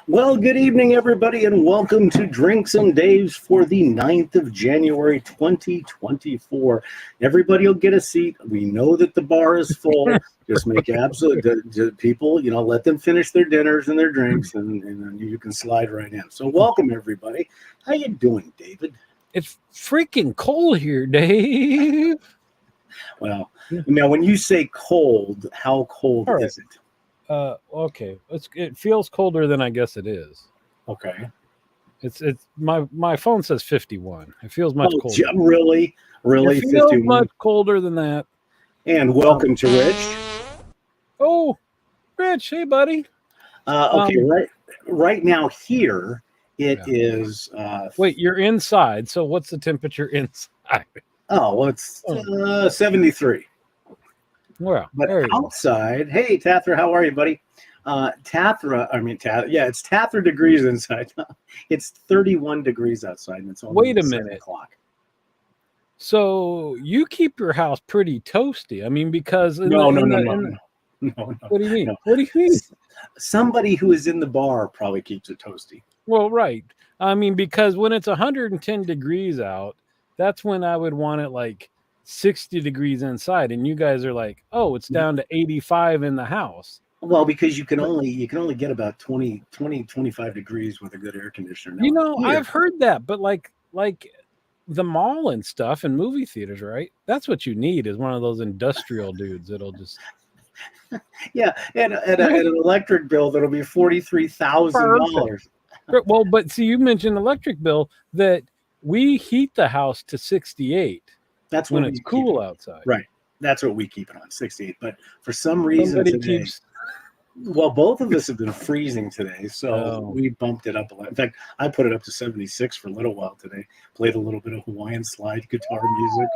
Well, good evening, everybody, and welcome to Drinks and Daves for the 9th of January, 2024. Everybody will get a seat. We know that the bar is full. Just make people, let them finish their dinners and their drinks, and then you can slide right in. So welcome, everybody. How you doing, David? It's freaking cold here, Dave. Well, now, when you say cold, how cold All right. is it? Okay. It feels colder than I guess it is. Okay. It's my phone says 51. It feels much colder. Really? It feels 51? Much colder than that. And welcome to Rich. Oh, Rich, hey buddy. Okay, right now here it is. Wait, you're inside. So what's the temperature inside? Oh, well, it's 73. Well, but outside, hey, Tathra, how are you, buddy? It's Tathra degrees inside. It's 31 degrees outside, and it's only 7 o'clock. So you keep your house pretty toasty. I mean, because no. What do you mean? No. What do you mean? Somebody who is in the bar probably keeps it toasty. Well, right. I mean, because when it's 110 degrees out, that's when I would want it like 60 degrees inside, and you guys are like, oh, it's down to 85 in the house. Well, because you can only get about 25 degrees with a good air conditioner. Now, I've heard that, but like the mall and stuff and movie theaters, right? That's what you need is one of those industrial dudes that'll just and an electric bill that'll be $43,000. Well, but see, you mentioned electric bill that we heat the house to 68. That's when it's cool outside. Right. That's what we keep it on, 68. But for some reason today, well, both of us have been freezing today, so we bumped it up a lot. In fact, I put it up to 76 for a little while today. Played a little bit of Hawaiian slide guitar music.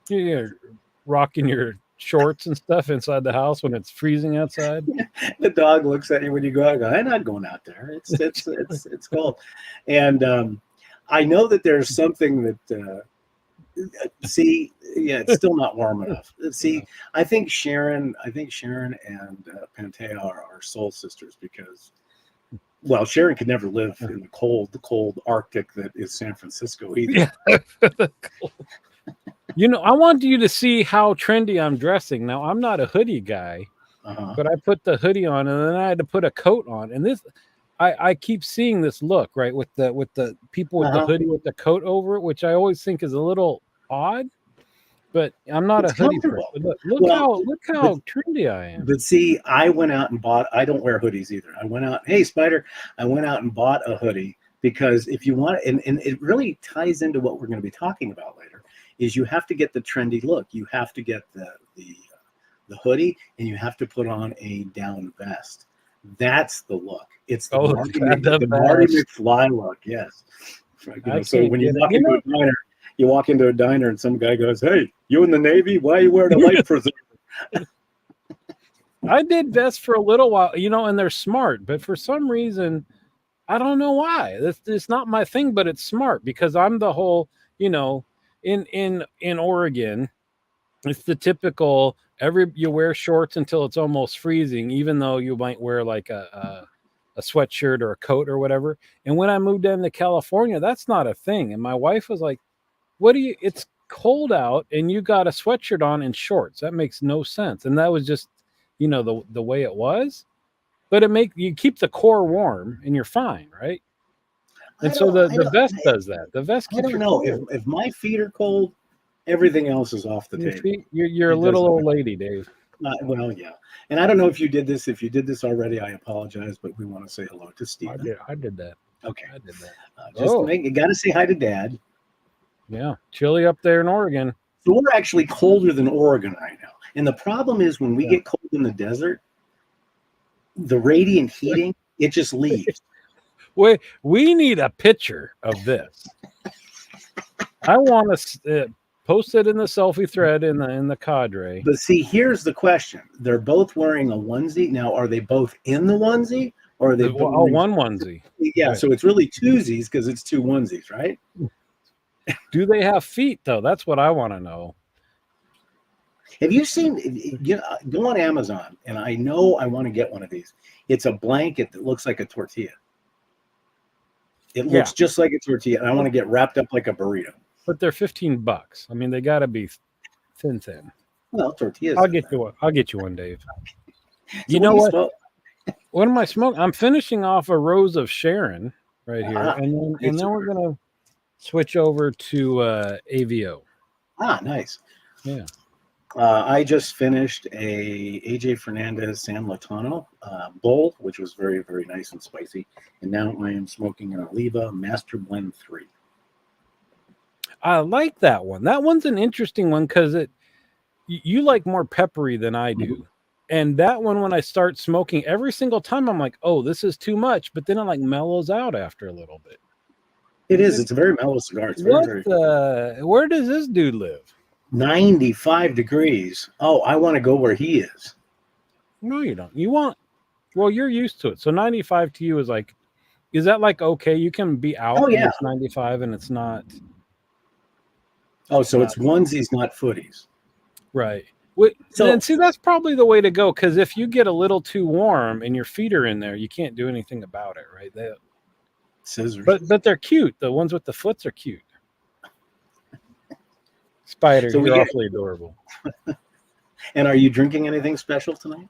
You're rocking your shorts and stuff inside the house when it's freezing outside. The dog looks at you when you go out and go, I'm not going out there. It's cold. And I know that there's something that it's still not warm enough. See, I think Sharon and Pantea are soul sisters because, well, Sharon could never live in the cold Arctic that is San Francisco either. Yeah. I want you to see how trendy I'm dressing. Now, I'm not a hoodie guy, but I put the hoodie on and then I had to put a coat on. And this, I keep seeing this look, right, with the people with the hoodie with the coat over it, which I always think is a little odd, but I'm not a hoodie person. Look how trendy I am. But see, I went out and bought. I don't wear hoodies either. I went out. Hey, Spider! I went out and bought a hoodie because if you want, and it really ties into what we're going to be talking about later, is you have to get the trendy look. You have to get the hoodie, and you have to put on a down vest. That's the look. It's the Marty McFly look. Yes. So when you walk into a diner. You walk into a diner and some guy goes, "Hey, you in the Navy? Why are you wearing a life preserver?" I did vests for a little while, and they're smart, but for some reason, I don't know why. It's not my thing, but it's smart because I'm the whole, in Oregon, it's the typical you wear shorts until it's almost freezing, even though you might wear like a sweatshirt or a coat or whatever. And when I moved down to California, that's not a thing. And my wife was like, it's cold out and you got a sweatshirt on and shorts. That makes no sense. And that was just, the way it was. But you keep the core warm and you're fine, right? And so the vest does that. The vest keeps I don't know. If my feet are cold, everything else is off the table. You're a little old lady, Dave. Well, yeah. And I don't know if you did this. If you did this already, I apologize, but we want to say hello to Steve. I did that. Okay. I did that. You got to say hi to Dad. Yeah, chilly up there in Oregon. So we're actually colder than Oregon right now. And the problem is when we get cold in the desert, the radiant heating, it just leaves. Wait, we need a picture of this. I want to post it in the selfie thread in the cadre. But see, here's the question. They're both wearing a onesie. Now, are they both in the onesie? Or are they one onesie? Yeah, right. So it's really twosies because it's two onesies, right? Do they have feet, though? That's what I want to know. Have you seen, go on Amazon, and I know I want to get one of these. It's a blanket that looks like a tortilla. It Yeah, looks just like a tortilla, and I want to get wrapped up like a burrito. but they're $15. I mean, they got to be thin. Well, tortillas in there. I'll get you one, Dave. So You what know do you what? smoke? What am I smoking? I'm finishing off a Rose of Sharon right here, Ah, and then we're gonna switch over to AVO. nice. Yeah. I just finished a AJ Fernandez San Latano bowl, which was very, very nice and spicy. And now I am smoking an Oliva Master Blend 3. I like that one. That one's an interesting one because you like more peppery than I do. Mhm. And that one, when I start smoking, every single time I'm like, oh, this is too much, but then it like mellows out after a little bit. It is. It's a very mellow cigar. It's very, very Where does this dude live? 95 degrees. Oh, I want to go where he is. No, you don't. Well, you're used to it. So 95 to you is like, is that like okay? You can be out Oh, and yeah. it's 95 and it's not Oh, so it's onesies, not footies. right. So Then see, that's probably the way to go, because if you get a little too warm and your feet are in there, you can't do anything about it, right? scissors. But they're cute. The ones with the foots are cute. Spider, So you're awfully adorable. And are you drinking anything special tonight?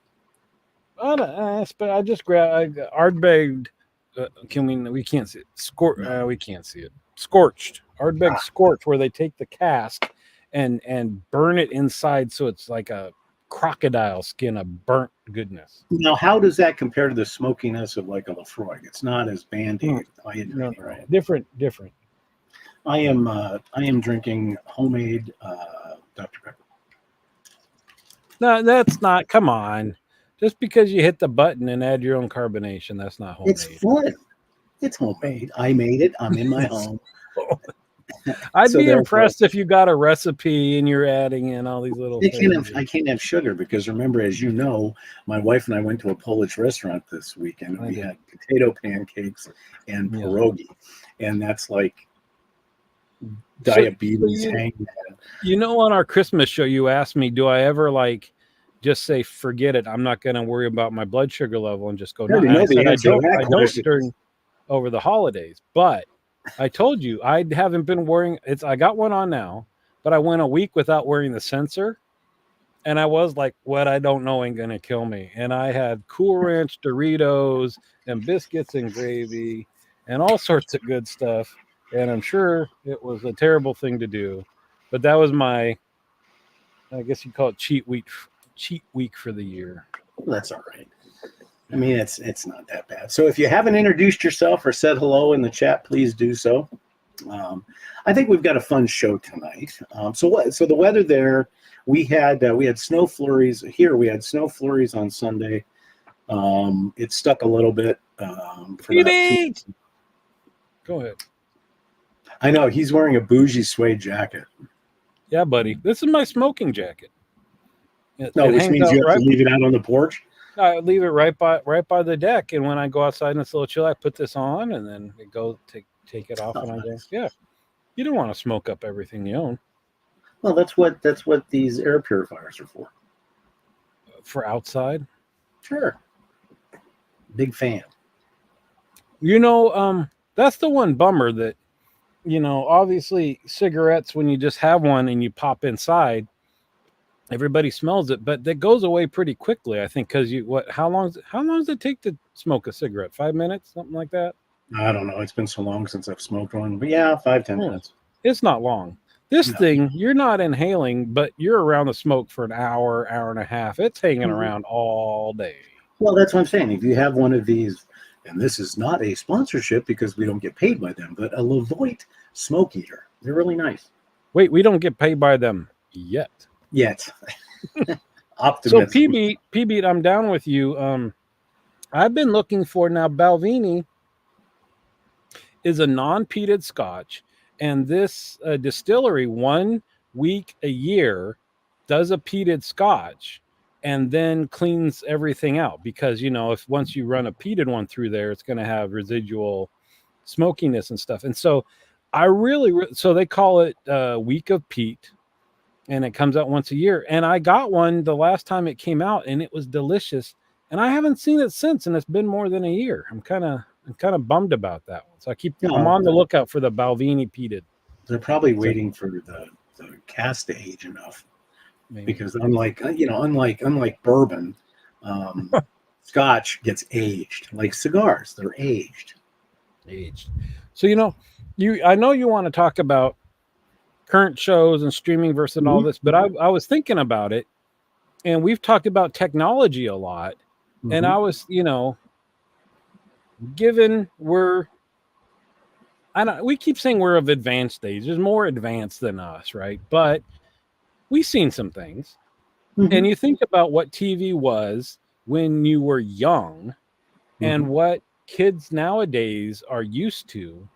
But I just grabbed Ardbeg. We can't see it. No. We can't see it. Scorched. Ardbeg scorched, where they take the cask and burn it inside, so it's like a crocodile skin of burnt goodness. Now, how does that compare to the smokiness of like a Lafroig? It's not as bandy. No, Right? different. I am drinking homemade Dr. Pepper. No, that's not. Come on. Just because you hit the button and add your own carbonation, that's not homemade. It's fun. It's homemade. I made it. I'm in my home. I'd So be therefore- impressed if you got a recipe and you're adding in all these little things. I can't have sugar because remember, as you know, my wife and I went to a Polish restaurant this weekend. And we had potato pancakes and pierogi, and that's like diabetes hanging. You know, on our Christmas show, you asked me, do I ever like just say, forget it, I'm not going to worry about my blood sugar level and just go, no. I said, I don't during over the holidays, but I told you I haven't been wearing I got one on now, but I went a week without wearing the sensor. And I was like, what I don't know ain't going to kill me. And I had Cool Ranch Doritos and biscuits and gravy and all sorts of good stuff. And I'm sure it was a terrible thing to do, but that was my, I guess you call it cheat week for the year. Well, that's all right. I mean, it's not that bad. So if you haven't introduced yourself or said hello in the chat, please do so. I think we've got a fun show tonight. So the weather there, we had snow flurries here. We had snow flurries on Sunday. It stuck a little bit. Go ahead. I know he's wearing a bougie suede jacket. Yeah, buddy. This is my smoking jacket. Which means you have to leave it out on the porch. I leave it right by the deck, and when I go outside and it's a little chill, I put this on, and then it goes take it off, and I go. Yeah, you don't want to smoke up everything you own. Well, that's what these air purifiers are for. For outside. Sure. Big fan. You know, that's the one bummer that, you know, obviously cigarettes, when you just have one and you pop inside, everybody smells it, but that goes away pretty quickly, I think, because how long does it take to smoke a cigarette? 5 minutes, something like that? I don't know. It's been so long since I've smoked one, but yeah, 5-10 minutes. It's not long. This thing, you're not inhaling, but you're around the smoke for an hour and a half. It's hanging around all day. Well, that's what I'm saying. If you have one of these, and this is not a sponsorship because we don't get paid by them, but a Levoit smoke eater. They're really nice. Wait, we don't get paid by them yet. Optimism. So P-Beat, I'm down with you. I've been looking for now. Balvenie is a non-peated Scotch, and this distillery 1 week a year does a peated Scotch and then cleans everything out, because you know, if once you run a peated one through there, it's going to have residual smokiness and stuff. And so so they call it week of peat, and it comes out once a year. And I got one the last time it came out, and it was delicious. And I haven't seen it since, and it's been more than a year. I'm kind of kind of bummed about that one. So I'm No, on the lookout for the Balvenie peated. they're probably waiting for the cask to age enough, Maybe. because unlike bourbon, Scotch gets aged. Like cigars, they're aged. So I know you want to talk about current shows and streaming versus all this, but I was thinking about it, and we've talked about technology a lot, and I was, given we keep saying we're of advanced age. There's more advanced than us, right? But we've seen some things. And you think about what TV was when you were young and what kids nowadays are used to.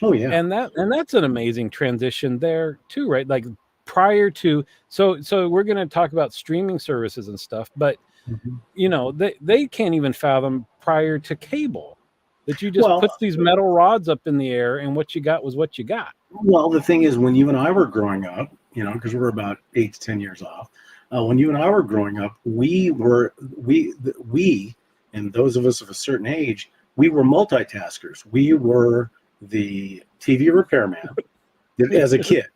Oh yeah. And that's an amazing transition there too, right? Like prior to so we're going to talk about streaming services and stuff, but they can't even fathom prior to cable that you just put these metal rods up in the air and what you got was what you got. Well, the thing is, when you and I were growing up, because we're about 8 to 10 years off, when you and I were growing up, we and those of us of a certain age, we were multitaskers. We were the TV repairman as a kid.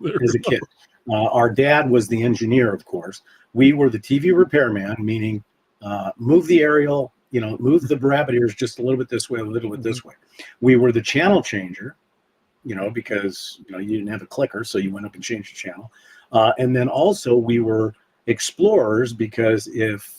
Our dad was the engineer, of course. We were the TV repairman, meaning move the aerial, move the rabbit ears just a little bit this way, a little bit this way. We were the channel changer, because you didn't have a clicker, so you went up and changed the channel. And then also we were explorers, because if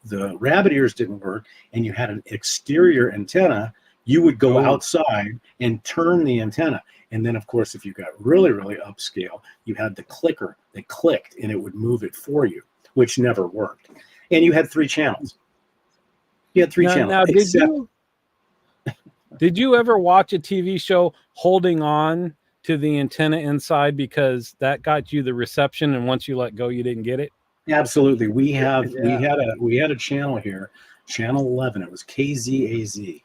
the rabbit ears didn't work and you had an exterior antenna, you would go outside and turn the antenna. And then, of course, if you got really, really upscale, you had the clicker that clicked and it would move it for you, which never worked. And you had 3 channels. You had 3 channels. Now, did you ever watch a TV show holding on to the antenna inside because that got you the reception, and once you let go, you didn't get it? Absolutely. We had a channel here, channel 11. It was KZAZ.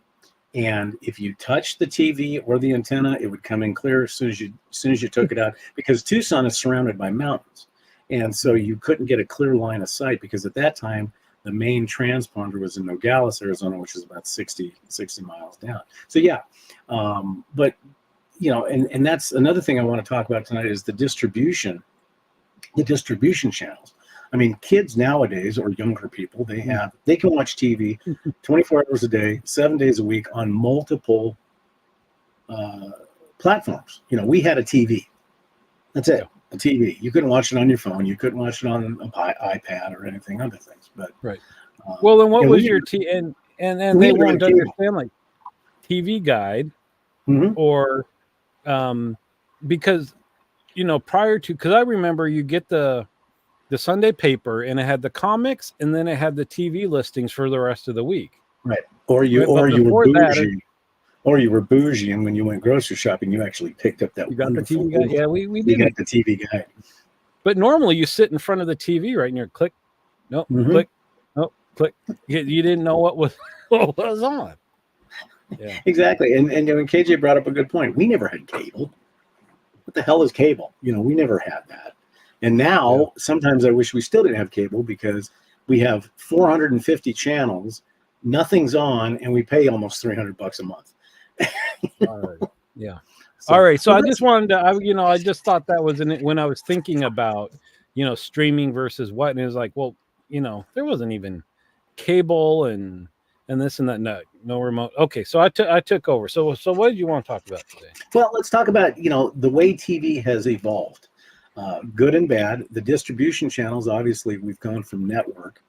And if you touched the TV or the antenna, it would come in clear as soon as you took it out, because Tucson is surrounded by mountains. And so you couldn't get a clear line of sight, because at that time, the main transponder was in Nogales, Arizona, which is about 60 miles down. So yeah, but and that's another thing I want to talk about tonight is the distribution channels. I mean, kids nowadays, or younger people, they can watch TV 24 hours a day, 7 days a week on multiple platforms. We had a TV. That's it. A TV. You couldn't watch it on your phone. You couldn't watch it on an iPad or anything, other things. But right. Well, and what was your and they won't understand like TV Guide or because prior to, because I remember you get the Sunday paper and it had the comics and then it had the TV listings for the rest of the week. Right. Or you were bougie. Or you were bougie, and when you went grocery shopping, you actually picked up that. You got the TV Guide. Yeah, we did. Got the TV Guide. But normally you sit in front of the TV, right? And you're click, nope, click, nope, click. You didn't know what was on. Yeah, exactly. And KJ brought up a good point. We never had cable. What the hell is cable? We never had that. And now sometimes I wish we still didn't have cable, because we have 450 channels, nothing's on, and we pay almost $300 a month. All right. Yeah. All right. So I just wanted to, I just thought that was in it when I was thinking about, streaming versus what, and it was like, well, there wasn't even cable and this and that. No remote. Okay. So I took over. So what did you want to talk about today? Well, let's talk about, the way TV has evolved, good and bad. The distribution channels, obviously, we've gone from network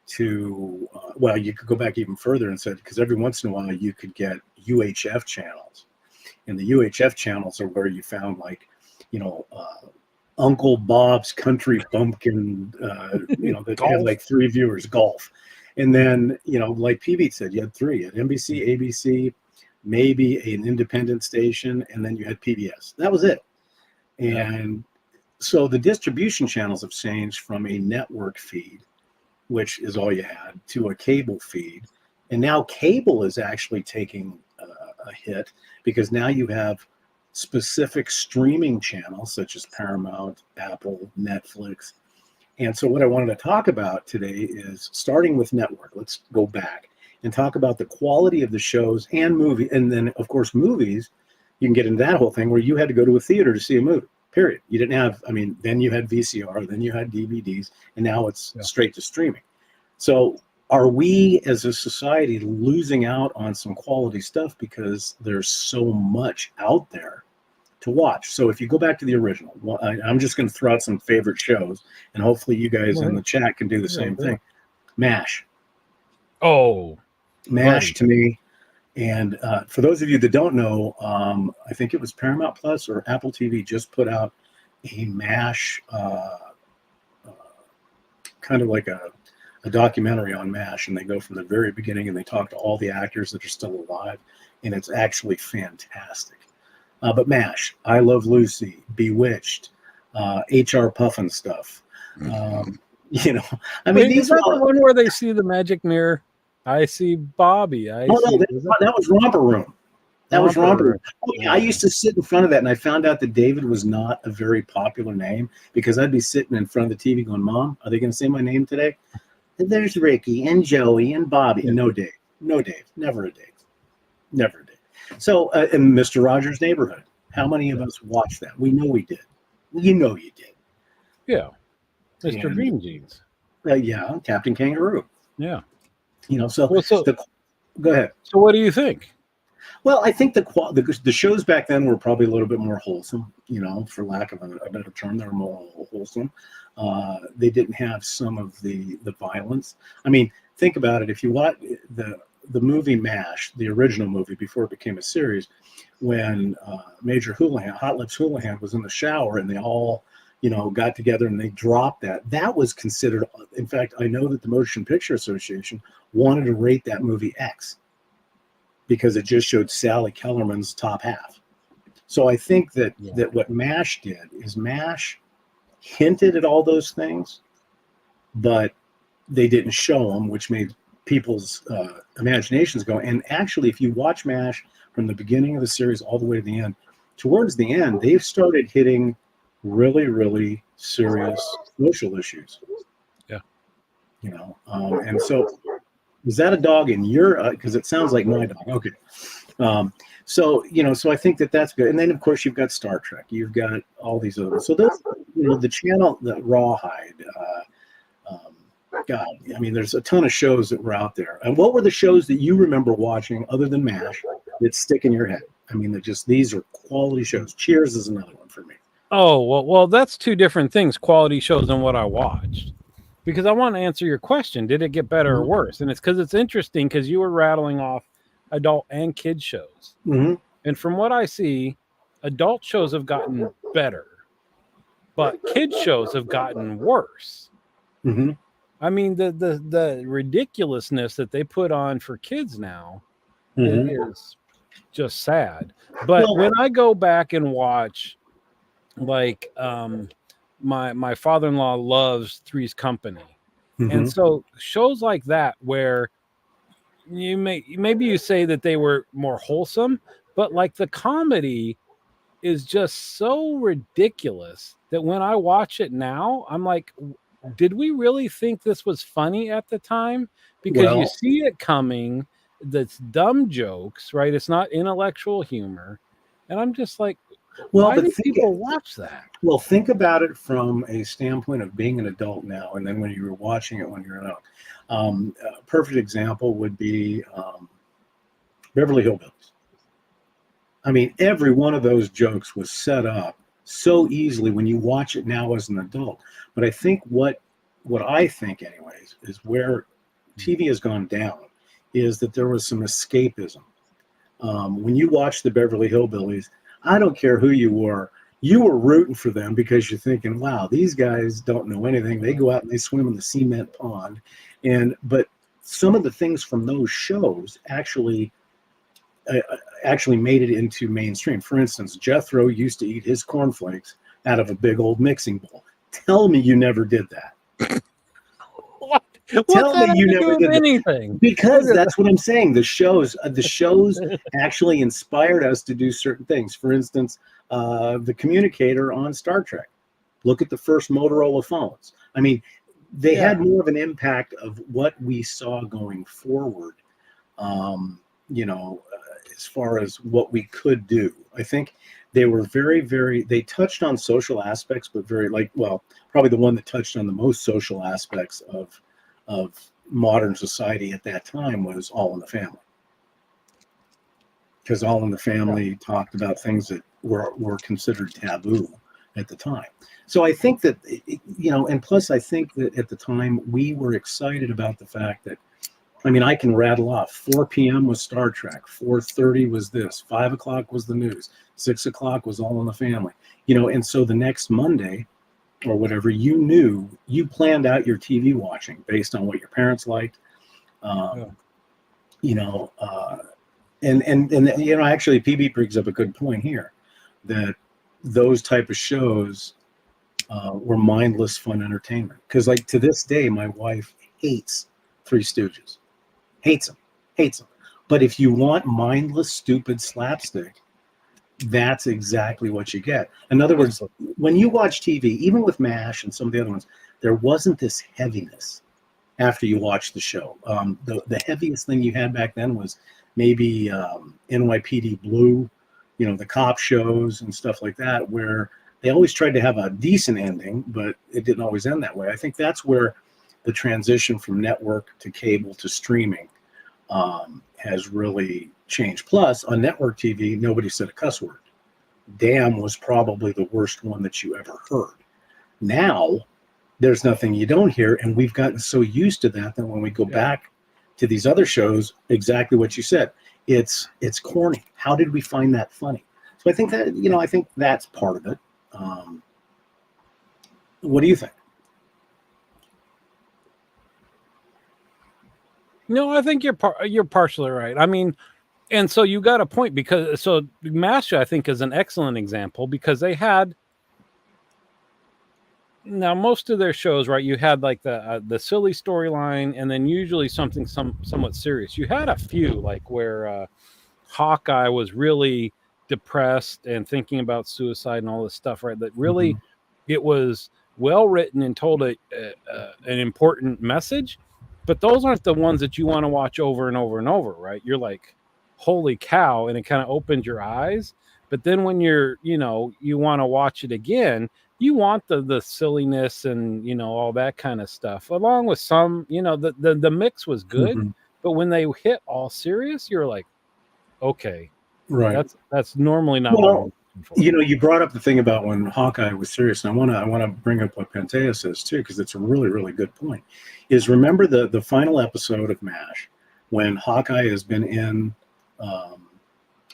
to, you could go back even further and said, because every once in a while you could get UHF channels, and the UHF channels are where you found Uncle Bob's Country Bumpkin, that had like 3 viewers, golf. And then, like PB said, you had 3. You had NBC, ABC, maybe an independent station, and then you had PBS. That was it. And so the distribution channels have changed from a network feed, which is all you had, to a cable feed. And now cable is actually taking a hit, because now you have specific streaming channels such as Paramount, Apple, Netflix. And so what I wanted to talk about today is starting with network. Let's go back. and talk about the quality of the shows and movie. And then, of course, movies, you can get into that whole thing where you had to go to a theater to see a movie, period. You didn't have, I mean, then you had VCR, then you had DVDs, and now it's straight to streaming. So are we as a society losing out on some quality stuff because there's so much out there to watch? So if you go back to the original, I'm just going to throw out some favorite shows, and hopefully you guys in the chat can do the same thing. MASH. Oh, MASH to me. And for those of you that don't know, I think it was Paramount Plus or Apple TV just put out a MASH, kind of like a documentary on MASH, and they go from the very beginning and they talk to all the actors that are still alive, and it's actually fantastic. But MASH, I Love Lucy, Bewitched, HR Puffin stuff. You know, I mean, is that the one where they see the magic mirror? I see Bobby. That was Romper Room. That was Romper Room. Oh, yeah, I used to sit in front of that, and I found out that David was not a very popular name because I'd be sitting in front of the TV going, Mom, are they going to say my name today? And there's Ricky and Joey and Bobby. No Dave. No Dave. Never a Dave. Never a Dave. So, and Mr. Rogers' Neighborhood. How many of us watched that? We know we did. You know you did. Yeah. Mr. Green Jeans. Yeah, Captain Kangaroo. Yeah. You know, so, go ahead. So what do you think? Well, I think the shows back then were probably a little bit more wholesome, you know, for lack of a better term. They were more wholesome. They didn't have some of the violence. I mean, think about it. If you watch the movie MASH, the original movie before it became a series, when Major Houlihan, Hot Lips Houlihan, was in the shower and they all, you know, got together and they dropped that was considered, in fact, I know that the Motion Picture Association wanted to rate that movie X because it just showed Sally Kellerman's top half. So I think that what MASH did is MASH hinted at all those things, but they didn't show them, which made people's imaginations go. And actually, if you watch MASH from the beginning of the series all the way to the end, towards the end, they've started hitting really, really serious social issues. Yeah. You know, and so is that a dog in your, because it sounds like my dog. Okay. So, you know, so I think that's good. And then of course you've got Star Trek, you've got all these other, so those, you know, the channel, the Rawhide, God, I mean, there's a ton of shows that were out there. And what were the shows that you remember watching other than MASH that stick in your head? I mean, these are quality shows. Cheers is another one for me. Oh, well, that's two different things, quality shows and what I watched. Because I want to answer your question. Did it get better or worse? And it's because it's interesting because you were rattling off adult and kid shows. Mm-hmm. And from what I see, adult shows have gotten better, but kid shows have gotten worse. Mm-hmm. I mean, the ridiculousness that they put on for kids now is just sad. But when I go back and watch, like, my father-in-law loves Three's Company. And so shows like that where maybe you say that they were more wholesome, but like the comedy is just so ridiculous that when I watch it now, I'm like, did we really think this was funny at the time? Because you see it coming, that's dumb jokes, right? It's not intellectual humor. And I'm just like, why do people watch that? Well, think about it from a standpoint of being an adult now, and then when you were watching it when you're an adult. A perfect example would be Beverly Hillbillies. I mean, every one of those jokes was set up so easily when you watch it now as an adult. But I think what I think, anyways, is where TV has gone down is that there was some escapism. When you watch the Beverly Hillbillies, I don't care who you were rooting for them because you're thinking, wow, these guys don't know anything. They go out and they swim in the cement pond. But some of the things from those shows actually made it into mainstream. For instance, Jethro used to eat his cornflakes out of a big old mixing bowl. Tell me you never did that. Tell me you never did anything. Because that's what I'm saying. The shows actually inspired us to do certain things. For instance, the communicator on Star Trek. Look at the first Motorola phones. I mean, they had more of an impact of what we saw going forward you know, as far as what we could do. I think they were they touched on social aspects, but very like, well, probably the one that touched on the most social aspects of modern society at that time was All in the Family. Because All in the Family talked about things that were considered taboo at the time. So I think that, you know, and plus I think that at the time we were excited about the fact that, I mean, I can rattle off 4 p.m. was Star Trek, 4:30 was this, 5 o'clock was the news, 6 o'clock was All in the Family, you know, and so the next Monday or whatever, you knew, you planned out your TV watching based on what your parents liked, you know, and you know, actually PB brings up a good point here, that those type of shows were mindless fun entertainment. Because like to this day, my wife hates Three Stooges. Hates them. But if you want mindless, stupid slapstick, that's exactly what you get. In other words, when you watch TV, even with MASH and some of the other ones, there wasn't this heaviness after you watched the show. The heaviest thing you had back then was maybe NYPD Blue, you know, the cop shows and stuff like that, where they always tried to have a decent ending, but it didn't always end that way. I think that's where the transition from network to cable to streaming has really changed. Plus, on network TV, nobody said a cuss word. Damn was probably the worst one that you ever heard. Now, there's nothing you don't hear, and we've gotten so used to that that when we go back to these other shows, exactly what you said, it's corny. How did we find that funny? So I think that, you know, I think that's part of it. What do you think? No, I think you're partially right. I mean, and so you got a point, because so MASH, I think, is an excellent example, because they had, now most of their shows, right, you had like the silly storyline, and then usually something somewhat serious. You had a few like where Hawkeye was really depressed and thinking about suicide and all this stuff, right? That really, it was well written and told an important message. But those aren't the ones that you want to watch over and over and over, right? You're like, holy cow, and it kind of opened your eyes. But then when you're, you know, you want to watch it again, you want the silliness and, you know, all that kind of stuff, along with some, you know, the mix was good. But when they hit all serious, you're like, okay, right. That's normally not what I'm looking for. You know, you brought up the thing about when Hawkeye was serious, and I want to bring up what Pantea says too, because it's a really, really good point. Is remember the final episode of MASH when Hawkeye has been in,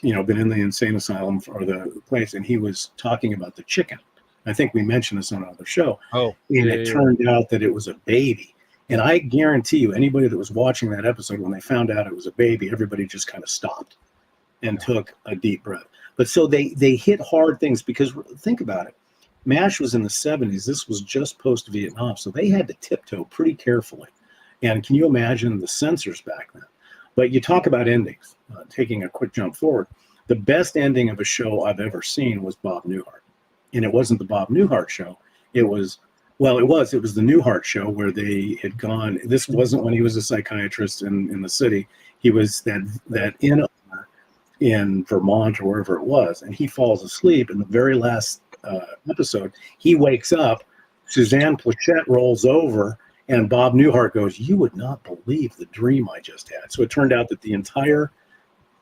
you know, been in the insane asylum or the place, and he was talking about the chicken. I think we mentioned this on another show. Oh, and it turned out that it was a baby. And I guarantee you, anybody that was watching that episode, when they found out it was a baby, everybody just kind of stopped and took a deep breath. But so they hit hard things, because think about it. MASH was in the 70s. This was just post-Vietnam. So they had to tiptoe pretty carefully. And can you imagine the censors back then? But you talk about endings, taking a quick jump forward. The best ending of a show I've ever seen was Bob Newhart. And it wasn't the Bob Newhart show. It was the Newhart show, where they had gone. This wasn't when he was a psychiatrist in the city. He was that in Vermont or wherever it was, and he falls asleep. In the very last episode, he wakes up, Suzanne Plachette rolls over, and Bob Newhart goes, "You would not believe the dream I just had." So it turned out that the entire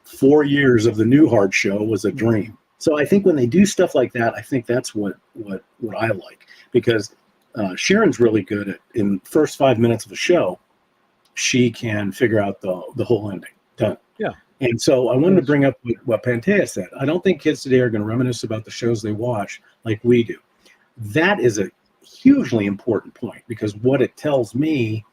4 years of the Newhart show was a dream. So I think when they do stuff like that, I think that's what I like, because Sharon's really good at, in the first 5 minutes of a show, she can figure out the whole ending. Done. Yeah. And so I wanted to bring up what Pantea said. I don't think kids today are going to reminisce about the shows they watch like we do. That is a hugely important point, because what it tells me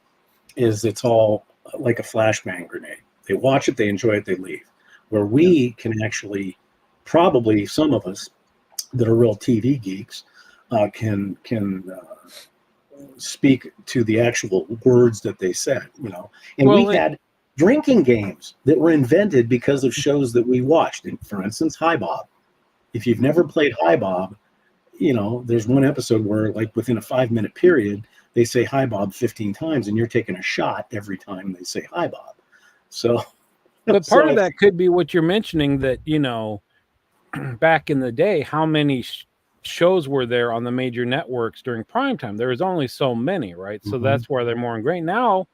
is it's all like a flashbang grenade. They watch it, they enjoy it, they leave. Where we can actually, probably some of us that are real TV geeks, can speak to the actual words that they said, you know. And we had drinking games that were invented because of shows that we watched. For instance, Hi Bob. If you've never played Hi Bob, you know, there's one episode where, like, within a 5-minute period, they say Hi Bob 15 times, and you're taking a shot every time they say Hi Bob. So But part of So, that could be what you're mentioning, that, back in the day, how many shows were there on the major networks during prime time? There was only so many, right? So mhm, that's why they're more ingrained. Now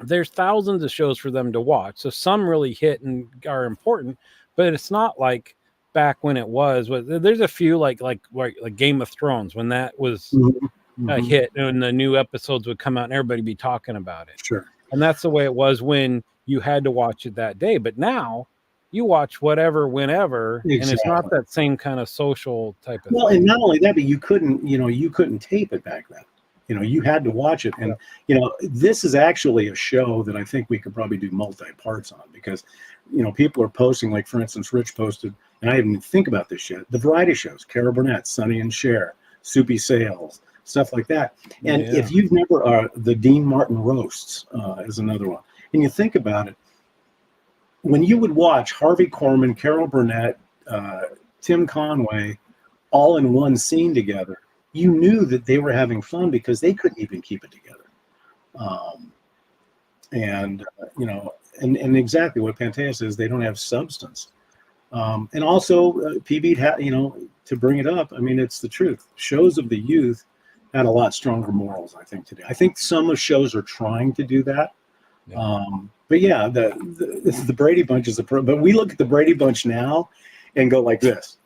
there's thousands of shows for them to watch. So some really hit and are important, but it's not like back when it was. There's a few like Game of Thrones, when that was mhm, a mhm, hit and the new episodes would come out and everybody be talking about it. sure. And that's the way it was when you had to watch it that day. But now you watch whatever, whenever, and it's not Exactly. that same kind of social type of Well, thing. and not only that, but you couldn't tape it back then. You had to watch it. Yeah. And, this is actually a show that I think we could probably do multi-parts on because, people are posting, like, for instance, Rich posted, and I didn't even think about this yet, the variety shows, Carol Burnett, Sonny and Cher, Soupy Sales, stuff like that. And Yeah. if you've never, the Dean Martin roasts is another one. And you think about it, when you would watch Harvey Korman, Carol Burnett, Tim Conway, all in one scene together, you knew that they were having fun because they couldn't even keep it together. Um, and and exactly what Pantea says, they don't have substance. And also, PB had, to bring it up. I mean, it's the truth. Shows of the youth had a lot stronger morals, I think, today. I think some of shows are trying to do that. Yeah. But yeah, the Brady Bunch is but we look at the Brady Bunch now and go like this: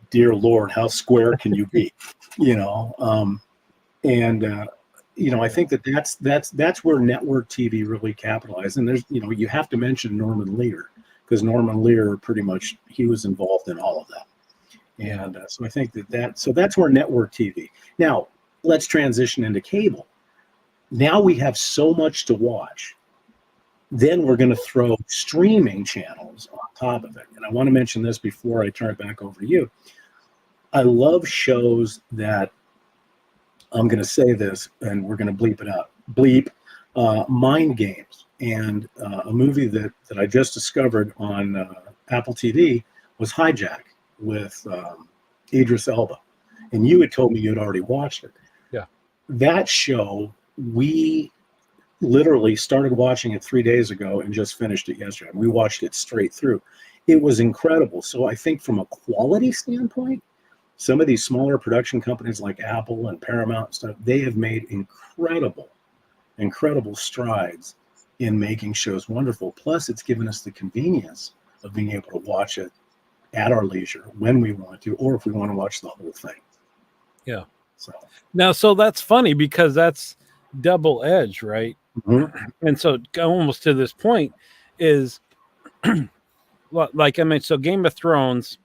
dear Lord, how square can you be? You know, and I think that's where network TV really capitalized. And there's, you have to mention Norman Lear, because Norman Lear pretty much, he was involved in all of that. And so I think that's where network TV. Now let's transition into cable. Now we have so much to watch. Then we're going to throw streaming channels on top of it. And I want to mention this before I turn it back over to you. I love shows that, I'm going to say this and we're going to bleep it out. Bleep, Mind Games. And a movie that I just discovered on Apple TV was Hijack with Idris Elba. And you had told me you'd already watched it. Yeah. That show, we literally started watching it 3 days ago and just finished it yesterday. We watched it straight through. It was incredible. So I think from a quality standpoint, some of these smaller production companies like Apple and Paramount and stuff, they have made incredible strides in making shows wonderful. Plus, it's given us the convenience of being able to watch it at our leisure when we want to, or if we want to watch the whole thing. Yeah. So that's funny because that's double edged, right? mm-hmm. And so almost to this point is like I mean, so Game of Thrones,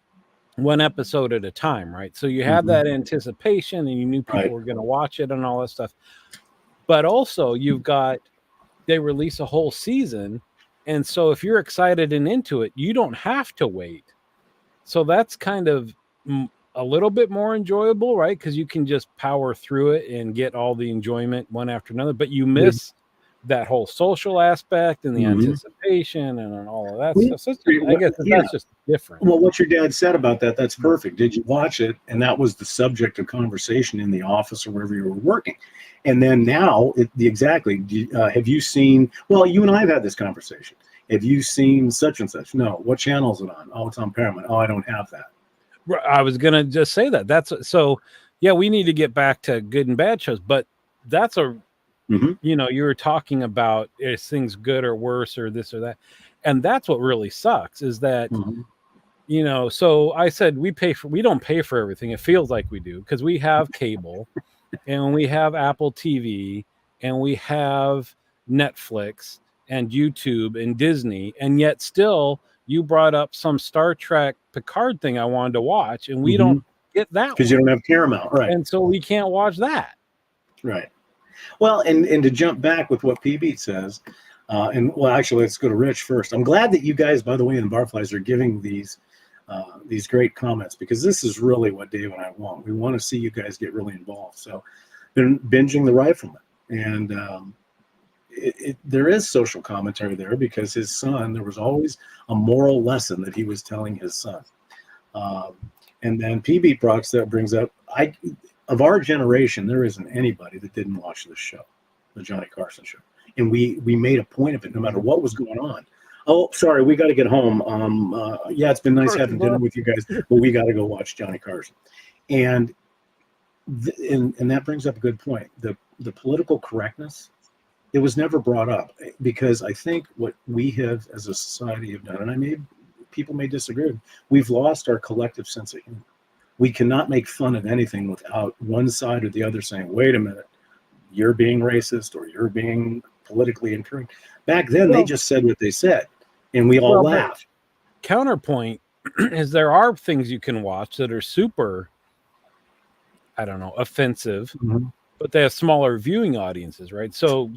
one episode at a time, right? So you have that anticipation and you knew people were going to watch it and all that stuff. But also they release a whole season. And so if you're excited and into it, you don't have to wait. So that's kind of a little bit more enjoyable, right? Because you can just power through it and get all the enjoyment one after another, but you miss that whole social aspect and the anticipation and all of that stuff. So I guess that's just different. Well, what your dad said about that's perfect. Did you watch it? And that was the subject of conversation in the office or wherever you were working. And then now, have you seen, well, you and I have had this conversation. Have you seen such and such? No. What channel is it on? Oh, it's on Paramount. Oh, I don't have that. I was going to just say that. We need to get back to good and bad shows, but that's you were talking about, is things good or worse or this or that. And that's what really sucks is that, so I said, we don't pay for everything. It feels like we do because we have cable and we have Apple TV and we have Netflix and YouTube and Disney. And yet still you brought up some Star Trek Picard thing I wanted to watch and we don't get that because you don't have Paramount. Right. And so we can't watch that. Right. Well, and to jump back with what PB says, actually, let's go to Rich first. I'm glad that you guys, by the way, in Barflies are giving these great comments because this is really what Dave and I want. We want to see you guys get really involved. So, been binging The Rifleman, and there is social commentary there because his son, there was always a moral lesson that he was telling his son. And then PB Prox that brings up, of our generation, there isn't anybody that didn't watch this show, the Johnny Carson show. And we made a point of it no matter what was going on. Oh, sorry, we got to get home. Yeah, it's been nice Course, having dinner with you guys, but we got to go watch Johnny Carson. And and that brings up a good point. The political correctness, it was never brought up because I think what we have as a society have done, and people may disagree, we've lost our collective sense of humor. We cannot make fun of anything without one side or the other saying, "Wait a minute, you're being racist or you're being politically incorrect." Back then, they just said what they said, and we all laughed. Counterpoint is there are things you can watch that are super, I don't know, offensive, but they have smaller viewing audiences, right? So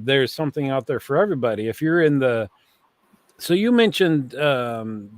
there's something out there for everybody. If you're in the, so you mentioned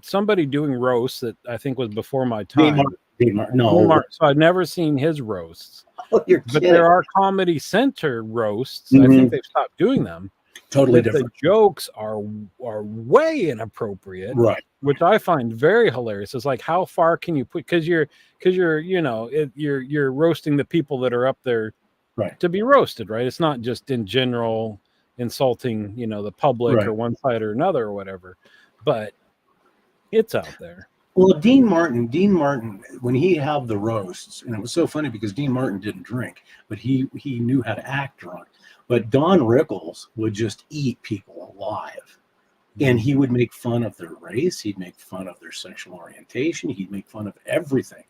somebody doing roasts that I think was before my time. Dean Martin. No. So I've never seen his roasts. Oh, you're but kidding. there are Comedy Center roasts. I think they've stopped doing them. Totally different. The jokes are way inappropriate, right? Which I find very hilarious. It's like, how far can you put? Because you're you're roasting the people that are up there, right, to be roasted, right? It's not just in general insulting, the public or one side or another or whatever, but it's out there. Well, Dean Martin, when he had the roasts, and it was so funny because Dean Martin didn't drink, but he knew how to act drunk. But Don Rickles would just eat people alive. And he would make fun of their race. He'd make fun of their sexual orientation. He'd make fun of everything.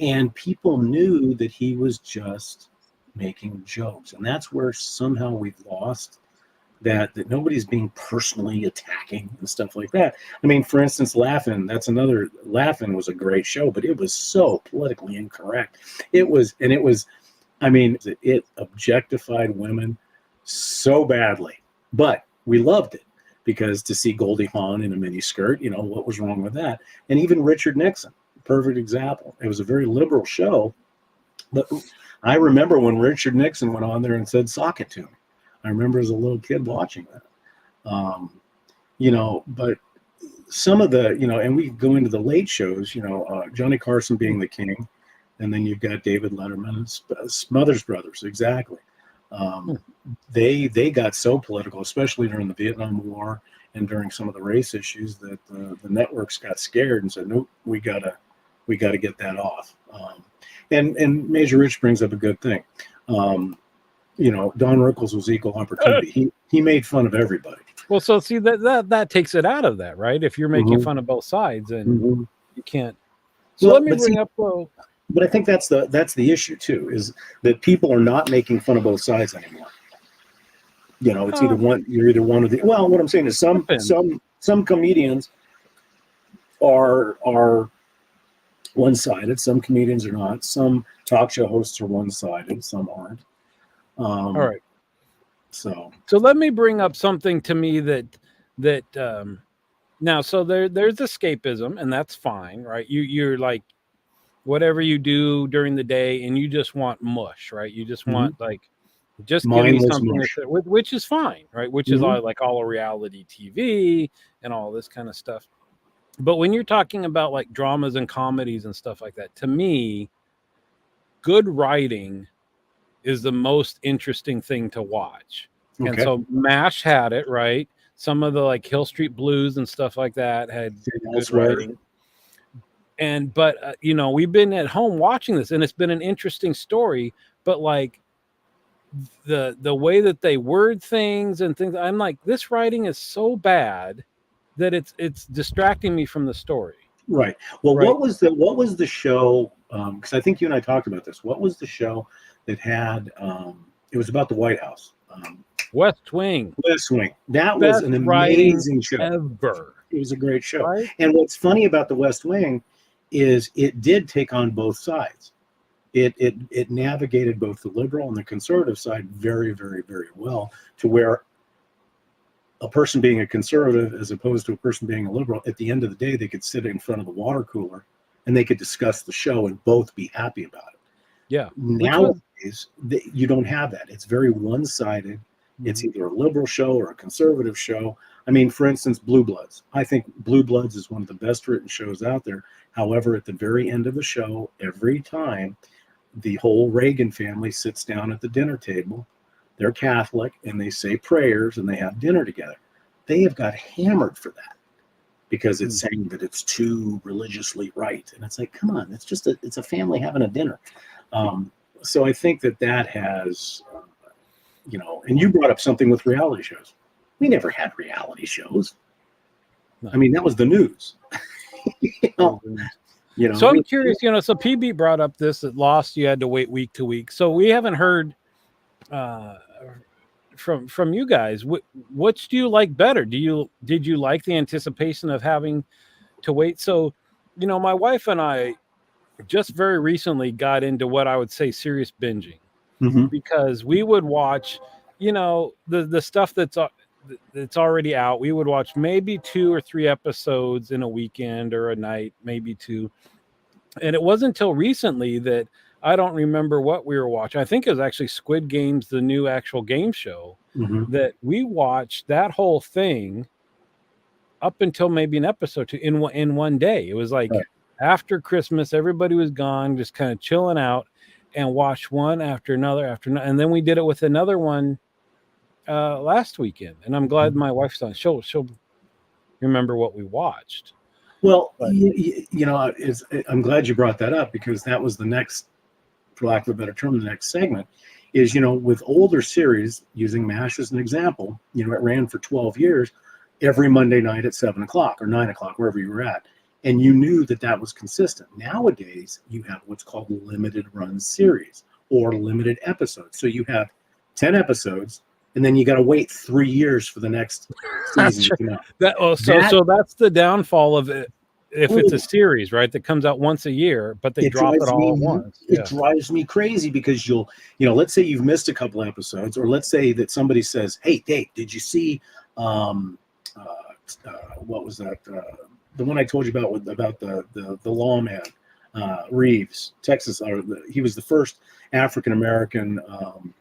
And people knew that he was just making jokes. And that's where somehow we've lost that nobody's being personally attacking and stuff like that. I mean, for instance, Laugh-In was a great show, but it was so politically incorrect. It objectified women so badly, but we loved it because to see Goldie Hawn in a mini skirt, what was wrong with that? And even Richard Nixon, perfect example. It was a very liberal show, but I remember when Richard Nixon went on there and said, "Sock it to me." I remember as a little kid watching that, but some of the, and we go into the late shows, Johnny Carson being the king, and then you've got David Letterman and Smothers Brothers, exactly. They got so political, especially during the Vietnam War and during some of the race issues, that the networks got scared and said, "Nope, we gotta get that off." And Major Rich brings up a good thing. Don Rickles was equal opportunity. He made fun of everybody. Well, so see that takes it out of that, right? If you're making fun of both sides, and you can't. So let me bring up. But I think that's the issue too, is that people are not making fun of both sides anymore. It's you're either one of the. Well, what I'm saying is some comedians are one-sided. Some comedians are not. Some talk show hosts are one-sided. Some aren't. All right. So let me bring up something to me that now, so there's escapism, and that's fine, right? You're like, whatever you do during the day, and you just want mush, right? You just want just give me something which is fine, right? Which is all reality TV and all this kind of stuff. But when you're talking about like dramas and comedies and stuff like that, to me, good writing is the most interesting thing to watch. Okay. And so MASH had it, right? Some of the like Hill Street Blues and stuff like that had good writing. But we've been at home watching this, and it's been an interesting story, but like the way that they word things and things, I'm like, this writing is so bad that it's distracting me from the story. Right. Well, right. What was the show? Because I think you and I talked about this. What was the show that had? It was about the White House. West Wing. West Wing. That was an amazing show. Ever. It was a great show. Right? And what's funny about the West Wing is it did take on both sides. It navigated both the liberal and the conservative side very, very, very well, to where a person being a conservative as opposed to a person being a liberal, at the end of the day, they could sit in front of the water cooler and they could discuss the show and both be happy about it. Yeah. Nowadays, you don't have that. It's very one-sided. It's either a liberal show or a conservative show. I mean, for instance, Blue Bloods. I think Blue Bloods is one of the best written shows out there. However, at the very end of the show, every time, the whole Reagan family sits down at the dinner table. They're Catholic, and they say prayers, and they have dinner together. they have got hammered for that because it's saying that it's too religiously right. And it's like, come on, it's a family having a dinner. So I think that has, and you brought up something with reality shows. We never had reality shows. No. I mean, that was the news. So I'm curious, so PB brought up this that Lost, you had to wait week to week. So we haven't heard from you guys. Which do you like better? Did you like the anticipation of having to wait? So, my wife and I just very recently got into what I would say serious binging, because we would watch, the stuff that's already out. We would watch maybe 2 or 3 episodes in a weekend or a night, maybe 2. And it wasn't until recently that I don't remember what we were watching. I think it was actually Squid Games, the new actual game show, that we watched that whole thing up until maybe an episode 2 in one day. It was like after Christmas, everybody was gone, just kind of chilling out, and watched one after another, and then we did it with another one last weekend. And I'm glad my wife's on. She'll remember what we watched. Well, I'm glad you brought that up, because that was the next, for lack of a better term, the next segment is, with older series, using MASH as an example, it ran for 12 years, every Monday night at 7 o'clock or 9 o'clock, wherever you were at. And you knew that was consistent. Nowadays, you have what's called limited run series or limited episodes. So you have 10 episodes, and then you got to wait 3 years for the next season to come out. So that's the downfall of it. If it's a series, right, that comes out once a year, but they drop it all at once. It drives me crazy, because let's say you've missed a couple episodes, or let's say that somebody says, "Hey, Dave, did you see what was that? The one I told you about the lawman, Reeves, Texas. He was the first African American.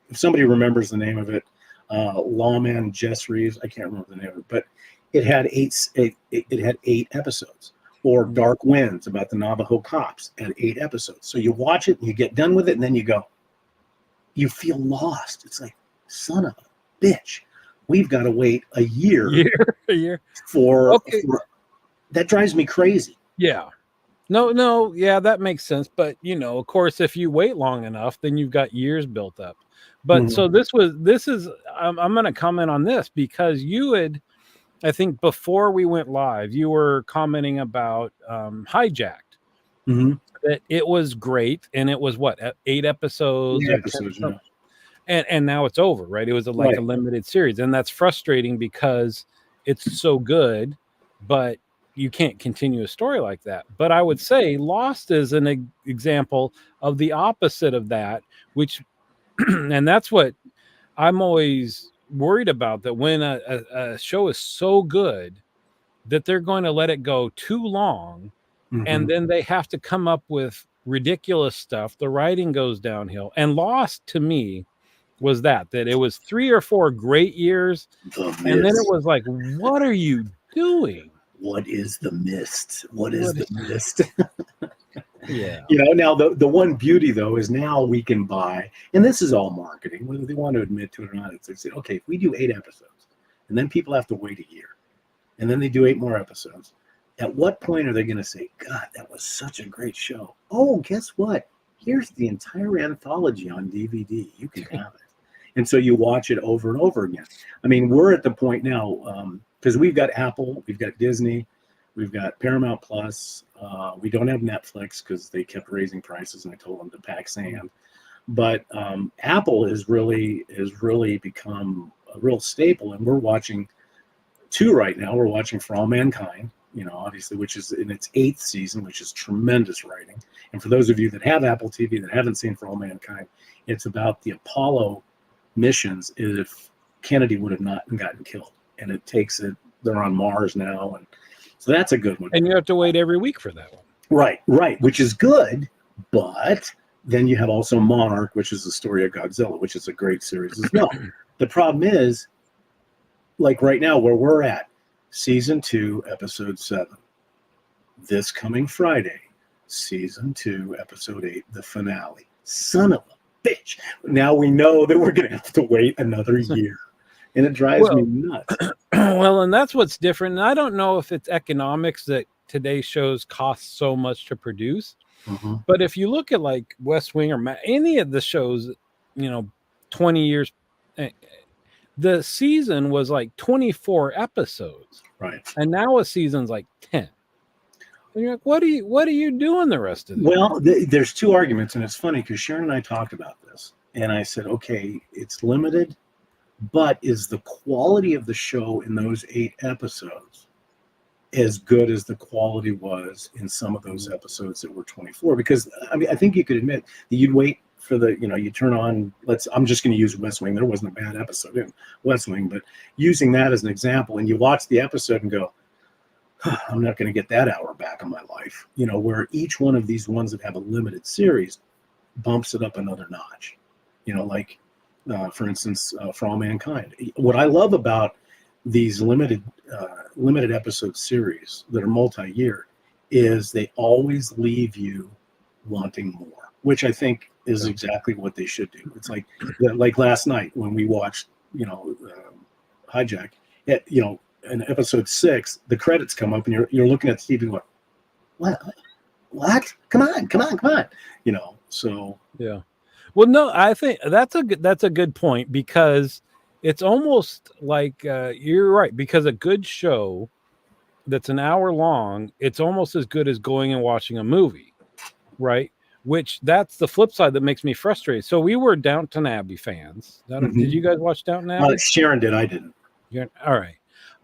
If somebody remembers the name of it, lawman Jess Reeves. I can't remember the name of it, but it had 8 episodes. Or Dark Winds, about the Navajo cops, at 8 episodes. So you watch it and you get done with it, and then you feel lost. It's like, son of a bitch, we've got to wait a year for that. Drives me crazy. Yeah. No, yeah, that makes sense. But of course, if you wait long enough, then you've got years built up. But so I'm going to comment on this, because you had, I think before we went live, you were commenting about Hijacked, that it was great, and it was 8 episodes, and now it's over, right? It was a limited series, and that's frustrating because it's so good, but you can't continue a story like that. But I would say Lost is an example of the opposite of that, which, and that's what I'm always worried about, that when a show is so good that they're going to let it go too long, and then they have to come up with ridiculous stuff. The writing goes downhill. And Lost, to me, was that it was 3 or 4 great years, and then it was like, what are you doing? What is the mist? What is the mist? Yeah. Now the one beauty, though, is now we can buy, and this is all marketing, whether they want to admit to it or not. It's like, okay, if we do 8 episodes, and then people have to wait a year, and then they do 8 more episodes, at what point are they going to say, God, that was such a great show? Oh, guess what? Here's the entire anthology on DVD. You can have it. And so you watch it over and over again. I mean, we're at the point now, because we've got Apple, we've got Disney, we've got Paramount Plus. We don't have Netflix because they kept raising prices, and I told them to pack sand. But Apple has really become a real staple, and we're watching 2 right now. We're watching For All Mankind, obviously, which is in its 8th season, which is tremendous writing. And for those of you that have Apple TV that haven't seen For All Mankind, it's about the Apollo missions if Kennedy would have not gotten killed. And it takes it, they're on Mars now, and so that's a good one. And you have to wait every week for that one. Right, which is good, but then you have also Monarch, which is the story of Godzilla, which is a great series as well. The problem is, like right now, where we're at, season 2, episode 7. This coming Friday, season 2, episode 8, the finale. Son of a bitch. Now we know that we're going to have to wait another year. and it drives me Well, nuts. well, and that's what's different. And I don't know if it's economics that today's shows cost so much to produce. Mhm. But if you look at like West Wing or any of the shows, 20 years, eh, the season was like 24 episodes, Right. and now a season's like 10. And you're like, what are you doing the rest of the year? Well, there's two arguments, and it's funny because Sharon and I talked about this, and I said, okay, it's limited, but is the quality of the show in those 8 episodes as good as the quality was in some of those episodes that were 24? Because I mean, I think you could admit that you'd wait for you turn on, I'm just going to use West Wing. There wasn't a bad episode in West Wing, but using that as an example, and you watch the episode and go, I'm not going to get that hour back in my life, where each one of these ones that have a limited series bumps it up another notch, like, for instance, For All Mankind. What I love about these limited episode series that are multi-year is they always leave you wanting more, which I think is exactly what they should do. It's like last night when we watched, Hijack, in episode 6, the credits come up and you're looking at Steve and going, what? Come on. So Yeah. Well, no, I think that's a good point, because it's almost like you're right, because a good show that's an hour long, it's almost as good as going and watching a movie, right? Which that's the flip side that makes me frustrated. So we were Downton Abbey fans. Did you guys watch Downton Abbey? Sharon did. I didn't. All right.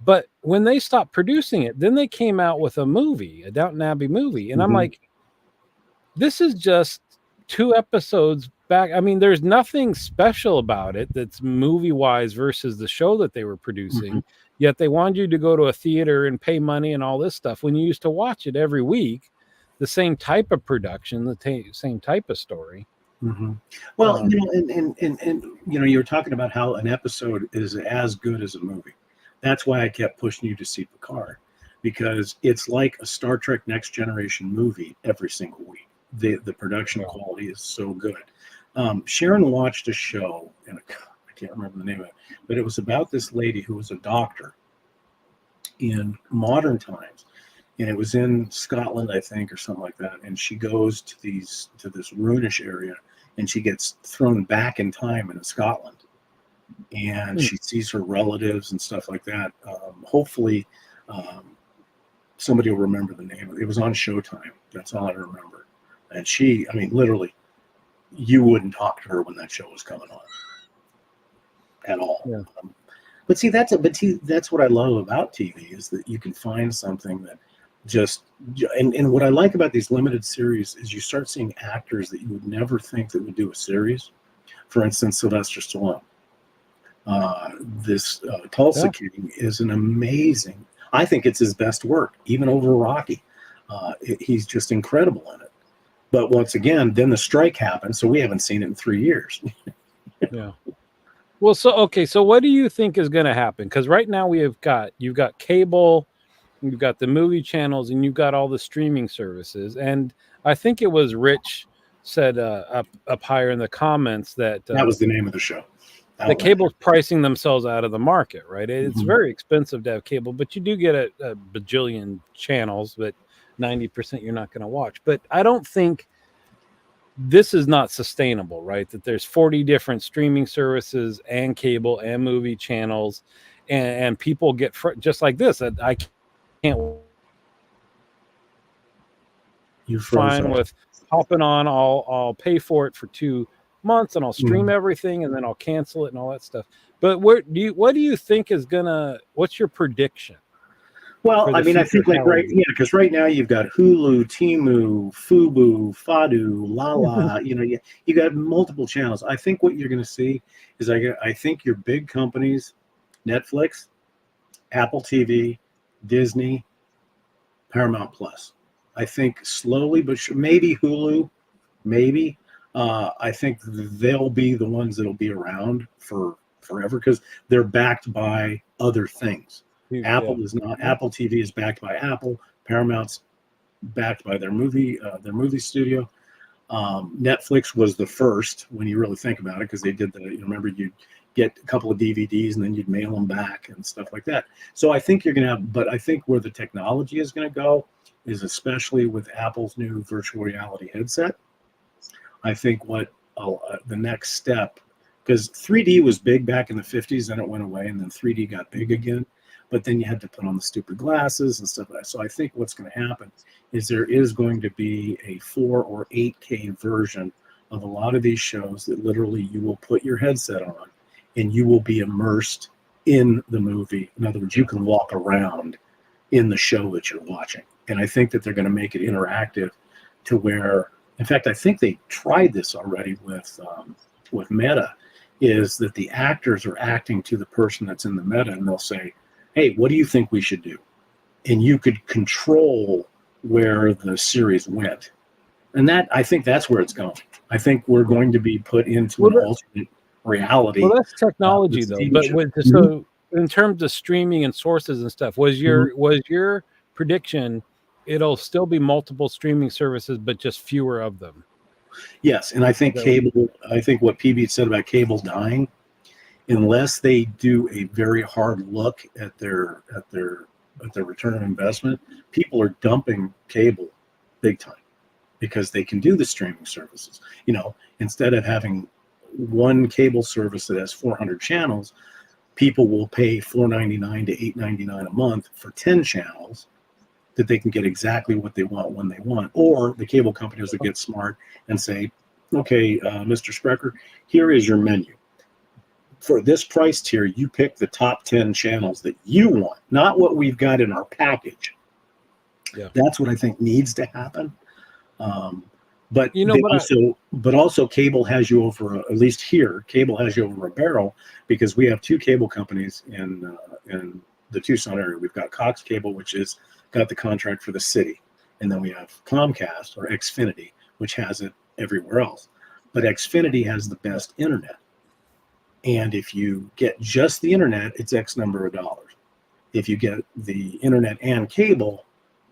But when they stopped producing it, then they came out with a Downton Abbey movie. And I'm like, this is just 2 episodes back. I mean, there's nothing special about it that's movie wise versus the show that they were producing. Yet they wanted you to go to a theater and pay money and all this stuff when you used to watch it every week, the same type of production, the same type of story. Well, and you were talking about how an episode is as good as a movie. That's why I kept pushing you to see Picard, because it's like a Star Trek Next Generation movie every single week. The production quality is so good. Sharon watched a show, and I can't remember the name of it, but it was about this lady who was a doctor in modern times, and it was in Scotland, I think, or something like that. And she goes to this Runish area, and she gets thrown back in time into Scotland, and she sees her relatives and stuff like that. Hopefully, somebody will remember the name. It was on Showtime. That's all I remember. And literally, you wouldn't talk to her when that show was coming on at all. Yeah. But see, that's what I love about TV, is that you can find something that and what I like about these limited series is you start seeing actors that you would never think that would do a series. For instance, Sylvester Stallone. This Tulsa King is an amazing. I think it's his best work, even over Rocky. He's just incredible in it. But once again, then the strike happened, so we haven't seen it in 3 years. Yeah. Well, so what do you think is going to happen? Because right now you've got cable, you've got the movie channels, and you've got all the streaming services. And I think it was Rich said up higher in the comments that that was the name of the show. The cable's pricing themselves out of the market, right? It's very expensive to have cable, but you do get a bajillion channels, but 90% you're not going to watch. But I don't think this is not sustainable, right? That there's 40 different streaming services and cable and movie channels, and people get just like this. I can't. You're fine with hopping on. I'll pay for it for 2 months and I'll stream everything, and then I'll cancel it and all that stuff. But what do you think is what's your prediction? Well, I mean, I think because right now you've got Hulu, Temu, Fubu, Fadu, Lala. You got multiple channels. I think what you're going to see is I think your big companies, Netflix, Apple TV, Disney, Paramount Plus. I think slowly, but maybe Hulu, maybe. I think they'll be the ones that'll be around for forever because they're backed by other things. Apple is not. Apple TV is backed by Apple. Paramount's backed by their movie studio. Netflix was the first when you really think about it, because they did remember you get a couple of DVDs and then you'd mail them back and stuff like that. So I think you're going to have, but I think where the technology is going to go is especially with Apple's new virtual reality headset. I think what the next step, because 3D was big back in the 50s, then it went away, and then 3D got big again. But then you had to put on the stupid glasses and stuff like that. So I think what's going to happen is there is going to be a 4 or 8K version of a lot of these shows that literally you will put your headset on and you will be immersed in the movie. In other words, you can walk around in the show that you're watching. And I think that they're going to make it interactive to where, in fact, I think they tried this already with Meta, is that the actors are acting to the person that's in the Meta, and they'll say, hey, what do you think we should do? And you could control where the series went. And that, I think that's where it's going. I think we're going to be put into an alternate reality. Well, that's technology though. But so in terms of streaming and sources and stuff, was your prediction it'll still be multiple streaming services, but just fewer of them? Yes, and I think cable. I think what PB said about cable dying, unless they do a very hard look at their return on investment, people are dumping cable big time because they can do the streaming services. You know, instead of having one cable service that has 400 channels, people will pay $4.99 to $8.99 a month for 10 channels that they can get exactly what they want when they want. Or the cable companies will get smart and say, okay, Mr. Sprecher, here is your menu. For this price tier, you pick the top 10 channels that you want, not what we've got in our package. Yeah. That's what I think needs to happen. But you know, but also cable has you over, at least here, cable has you over a barrel because we have two cable companies in the Tucson area. We've got Cox Cable, which is got the contract for the city, and then we have Comcast or Xfinity, which has it everywhere else. But Xfinity has the best internet, and if you get just the internet, it's X number of dollars. If you get the internet and cable,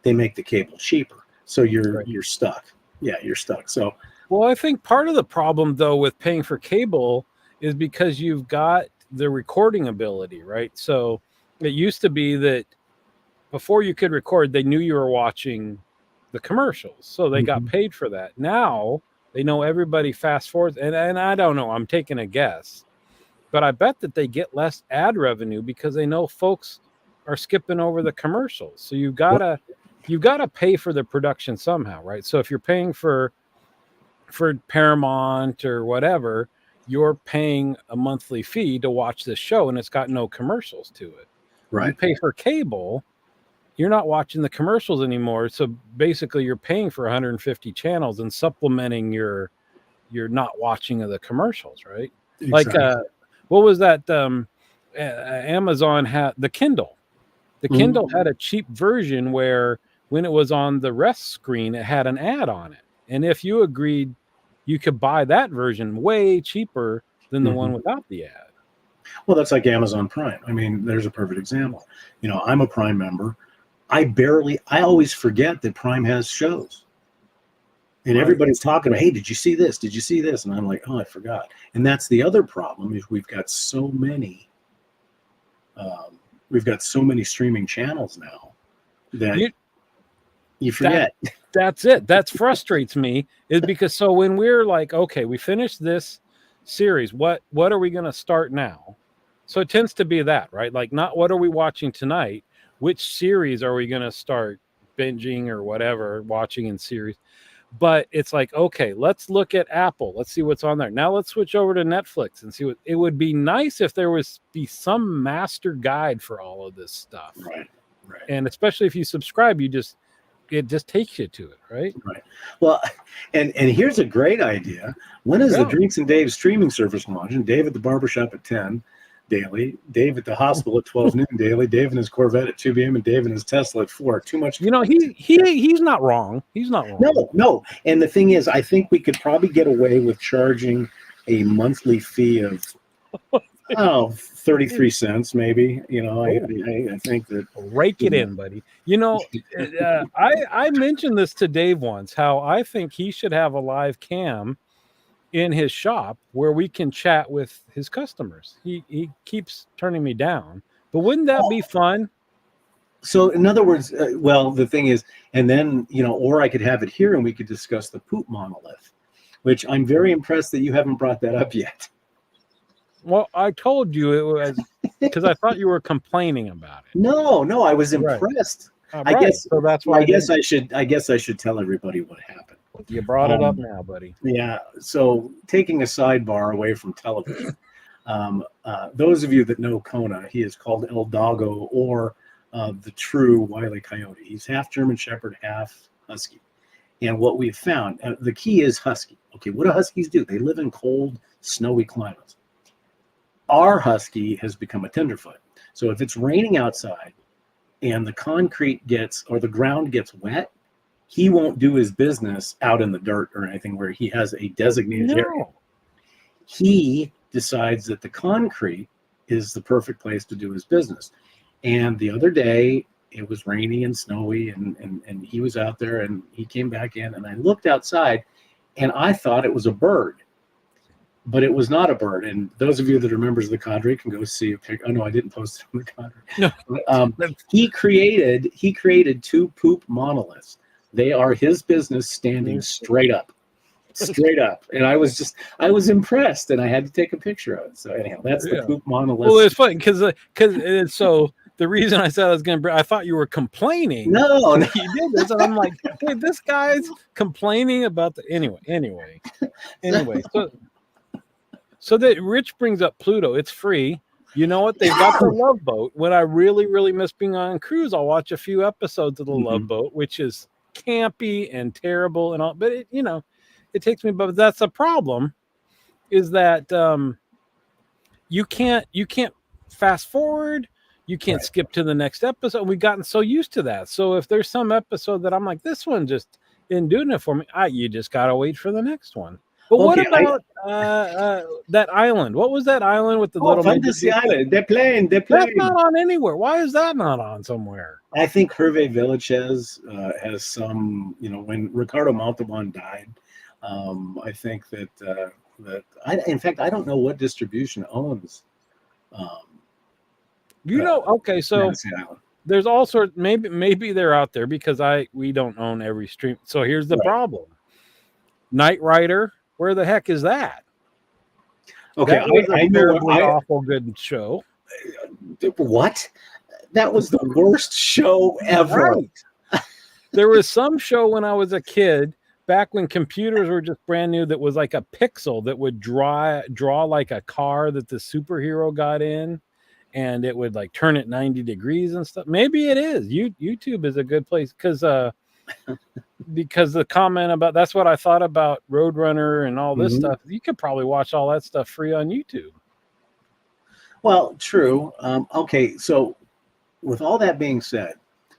they make the cable cheaper, so you're stuck. Yeah, you're stuck. So, well, I think part of the problem though with paying for cable is because you've got the recording ability, right? So it used to be that before you could record, they knew you were watching the commercials, so they got paid for that. Now they know everybody fast forwards, and I don't know, I'm taking a guess, but I bet that they get less ad revenue because they know folks are skipping over the commercials. So you gotta pay for the production somehow, right? So if you're paying for Paramount or whatever, you're paying a monthly fee to watch this show, and it's got no commercials to it. Right. You pay for cable, you're not watching the commercials anymore. So basically you're paying for 150 channels and supplementing your not watching of the commercials, right? Exactly. Like what was that? Amazon had the Kindle. The Kindle had a cheap version where when it was on the rest screen, it had an ad on it. And if you agreed, you could buy that version way cheaper than the one without the ad. Well, that's like Amazon Prime. I mean, there's a perfect example. You know, I'm a Prime member. I always forget that Prime has shows. And everybody's talking about, hey, did you see this? Did you see this? And I'm like, oh, I forgot. And that's the other problem is we've got so many streaming channels now that you forget. That's it. That frustrates me is because so when we're like, okay, we finished this series, what are we going to start now? So it tends to be that, right? Like not what are we watching tonight? Which series are we going to start binging or whatever, watching in series? But it's like, okay, let's look at Apple. Let's see what's on there. Now let's switch over to Netflix and see what it would be nice if there be some master guide for all of this stuff. Right. And especially if you subscribe, it just takes you to it, right? Right. Well, and here's a great idea. When is the Drinks and Dave streaming service launching? Dave at the barbershop at 10 daily, Dave at the hospital at 12 noon daily, Dave in his Corvette at 2 p.m. and Dave in his Tesla at 4. Too much. You know, he's not wrong. He's not wrong. No. And the thing is, I think we could probably get away with charging a monthly fee of 33 cents maybe. You know, I think that rake it in, buddy. You know, I mentioned this to Dave once, how I think he should have a live cam in his shop where we can chat with his customers. He keeps turning me down, but wouldn't that be fun? So in other words, well, the thing is, and then, or I could have it here and we could discuss the poop monolith, which I'm very impressed that you haven't brought that up yet. Well, I told you it was because I thought you were complaining about it. No, I was Right. impressed. I Right. guess So that's why I guess I should tell everybody what happened. you brought it up now, buddy. Yeah. So taking a sidebar away from television, those of you that know Kona, he is called El Doggo, or the true Wile E. Coyote. He's half German Shepherd, half Husky. And what we've found, the key is Husky. Okay, what do Huskies do? They live in cold, snowy climates. Our Husky has become a tenderfoot. So if it's raining outside and the concrete or the ground gets wet, he won't do his business out in the dirt or anything where he has a designated area. He decides that the concrete is the perfect place to do his business. And the other day, it was rainy and snowy, and he was out there, and he came back in, and I looked outside, and I thought it was a bird. But it was not a bird. And those of you that are members of the cadre can go see a picture. Oh no, I didn't post it on the cadre. No. He created two poop monoliths. They are his business standing straight up. And I was impressed, and I had to take a picture of it. So anyhow, that's the poop monolith. Well, it's funny because so the reason I said I was going to, I thought you were complaining. No, you did this, and I'm like, hey, this guy's complaining about the anyway. So that Rich brings up Pluto. It's free. You know what? They've got the Love Boat. When I really, really miss being on a cruise, I'll watch a few episodes of the Love Boat, which is campy and terrible and all. But it takes me. But that's the problem, is that you can't fast forward. You can't skip to the next episode. We've gotten so used to that. So if there's some episode that I'm like, this one just isn't doing it for me, you just gotta wait for the next one. But what about that island? What was that island with the little Fantasy Island? They're playing. That's not on anywhere. Why is that not on somewhere? I think Hervé Villachez has some. When Ricardo Montalban died, I think that in fact, I don't know what distribution owns. Okay, so there's all sorts. Maybe they're out there because we don't own every stream. So here's the problem: Knight Rider. Where the heck is that? Okay, I know awful good show. What? That was the worst show ever. Right. There was some show when I was a kid, back when computers were just brand new, that was like a pixel that would draw like a car that the superhero got in, and it would like turn it 90 degrees and stuff. Maybe it is. YouTube is a good place because the comment about that's what I thought about Roadrunner and all this stuff. You could probably watch all that stuff free on YouTube. Well, true. Okay, so with all that being said,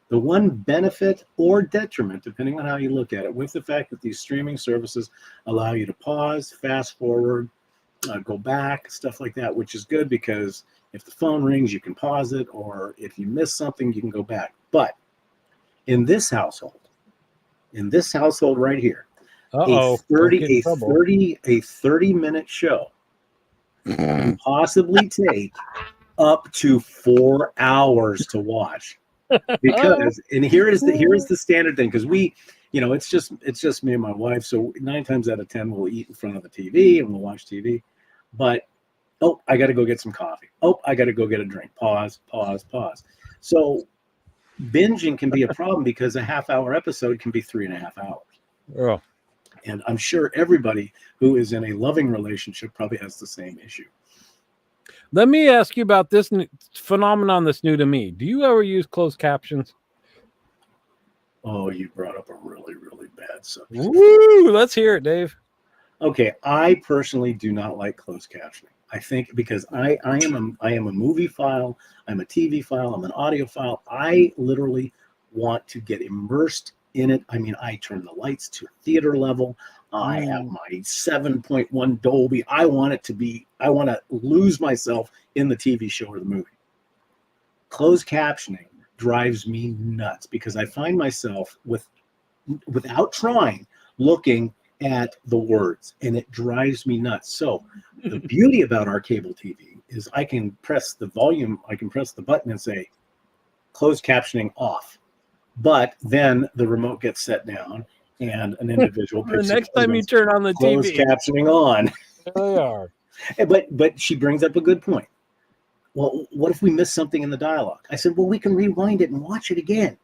the one benefit or detriment, depending on how you look at it, with the fact that these streaming services allow you to pause, fast forward, go back, stuff like that, which is good because if the phone rings, you can pause it, or if you miss something, you can go back. But in this household right here, a 30-minute show can possibly take up to 4 hours to watch. Because and here is the standard thing, because we, it's just me and my wife, so 9 times out of 10 we'll eat in front of the TV and we'll watch TV. But I got to go get some coffee. I got to go get a drink. Pause. So binging can be a problem because a half-hour episode can be 3.5 hours. Oh. And I'm sure everybody who is in a loving relationship probably has the same issue. Let me ask you about this phenomenon that's new to me. Do you ever use closed captions? Oh, you brought up a really, really bad subject. Woo! Let's hear it, Dave. Okay, I personally do not like closed captioning. I think because I am a movie file, I'm a TV file, I'm an audio file. I literally want to get immersed in it. I mean, I turn the lights to theater level. I have my 7.1 Dolby. I want to lose myself in the TV show or the movie. Closed captioning drives me nuts because I find myself without trying, looking at the words, and it drives me nuts. So the beauty about our cable TV is I can press the volume, I can press the button and say closed captioning off. But then the remote gets set down and an individual The picks it next up and time you goes, turn on the closed TV, captioning on. there they are. But she brings up a good point. Well, what if we miss something in the dialogue? I said, well, we can rewind it and watch it again.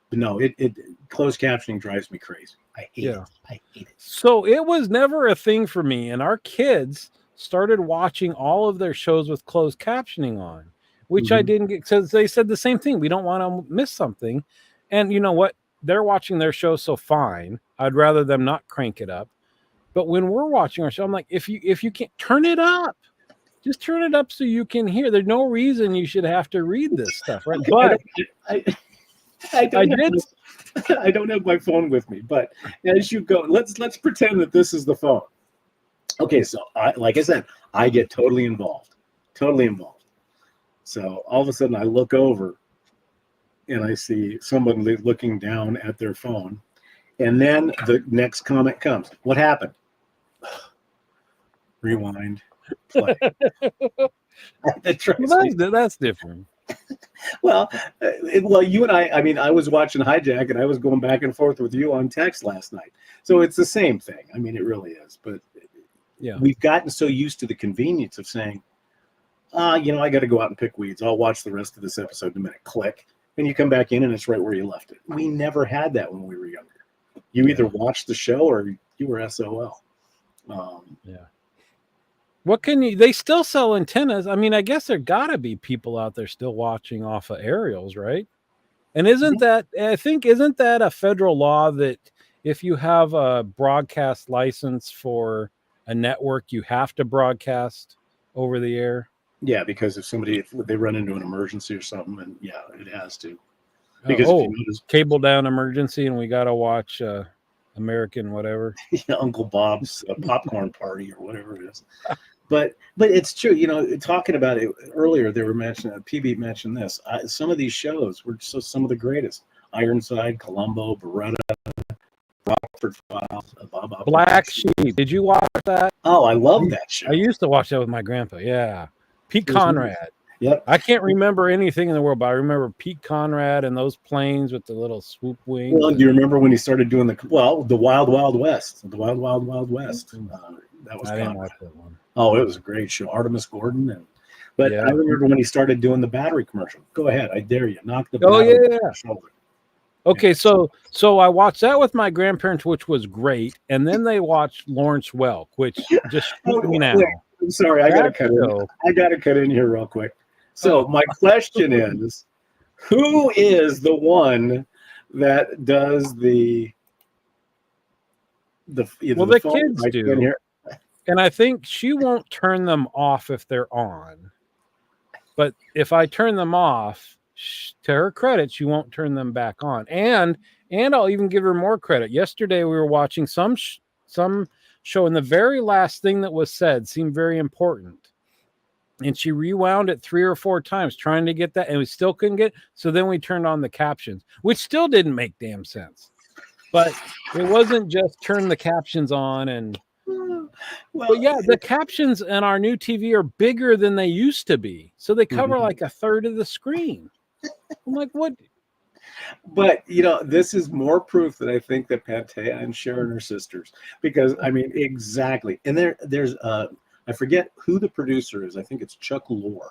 But no, it closed captioning drives me crazy. I hate it. I hate it. So it was never a thing for me. And our kids started watching all of their shows with closed captioning on, which I didn't get because they said the same thing. We don't want to miss something. And you know what? They're watching their show so fine. I'd rather them not crank it up. But when we're watching our show, I'm like, if you can't turn it up, just turn it up so you can hear. There's no reason you should have to read this stuff, right? Okay, But I don't have my phone with me, but as you go, let's pretend that this is the phone. Okay, so like I said, I get totally involved. So all of a sudden I look over and I see someone looking down at their phone. And then the next comment comes. What happened? Rewind, play. That's different. Well, you and I mean, I was watching Hijack and I was going back and forth with you on text last night. So it's the same thing. I mean, it really is. But yeah, we've gotten so used to the convenience of saying, I got to go out and pick weeds. I'll watch the rest of this episode in a minute. Click. And you come back in and it's right where you left it. We never had that when we were younger. You either watched the show or you were SOL. What can you? They still sell antennas. I mean, I guess there gotta be people out there still watching off of aerials, right? And isn't that a federal law that if you have a broadcast license for a network, you have to broadcast over the air? Yeah, because if they run into an emergency or something, and it has to. Because if you notice, cable down emergency, and we gotta watch American whatever. Uncle Bob's popcorn party or whatever it is. But it's true. Talking about it earlier, they were mentioning, PB mentioned this. Some of these shows were some of the greatest. Ironside, Columbo, Beretta, Rockford Files, Black Sheep. Did you watch that? Oh, I love that show. I used to watch that with my grandpa. Yeah. Pete Conrad. Yep. I can't remember anything in the world, but I remember Pete Conrad and those planes with the little swoop wings. Well, do you remember when he started doing the Wild Wild West? The Wild Wild Wild West. That was I didn't watch that one. Oh, it was a great show. Artemis Gordon. But I remember when he started doing the battery commercial. Go ahead. I dare you. Knock the battery on the shoulder. Okay, so I watched that with my grandparents, which was great. And then they watched Lawrence Welk, which just shoot me now. I'm sorry, I gotta cut in. I gotta cut in here real quick. So my question is, who is the one that does the kids do. And I think she won't turn them off if they're on. But if I turn them off, to her credit, she won't turn them back on. And I'll even give her more credit. Yesterday we were watching some show, and the very last thing that was said seemed very important. And she rewound it 3 or 4 times trying to get that, and we still couldn't get it. So then we turned on the captions, which still didn't make damn sense. But it wasn't just turn the captions on and but yeah, the captions in our new TV are bigger than they used to be. So they cover like a third of the screen. I'm like, what? But this is more proof that I think that Pantea and Sharon are sisters, because I mean, exactly. And there's I forget who the producer is. I think it's Chuck Lorre,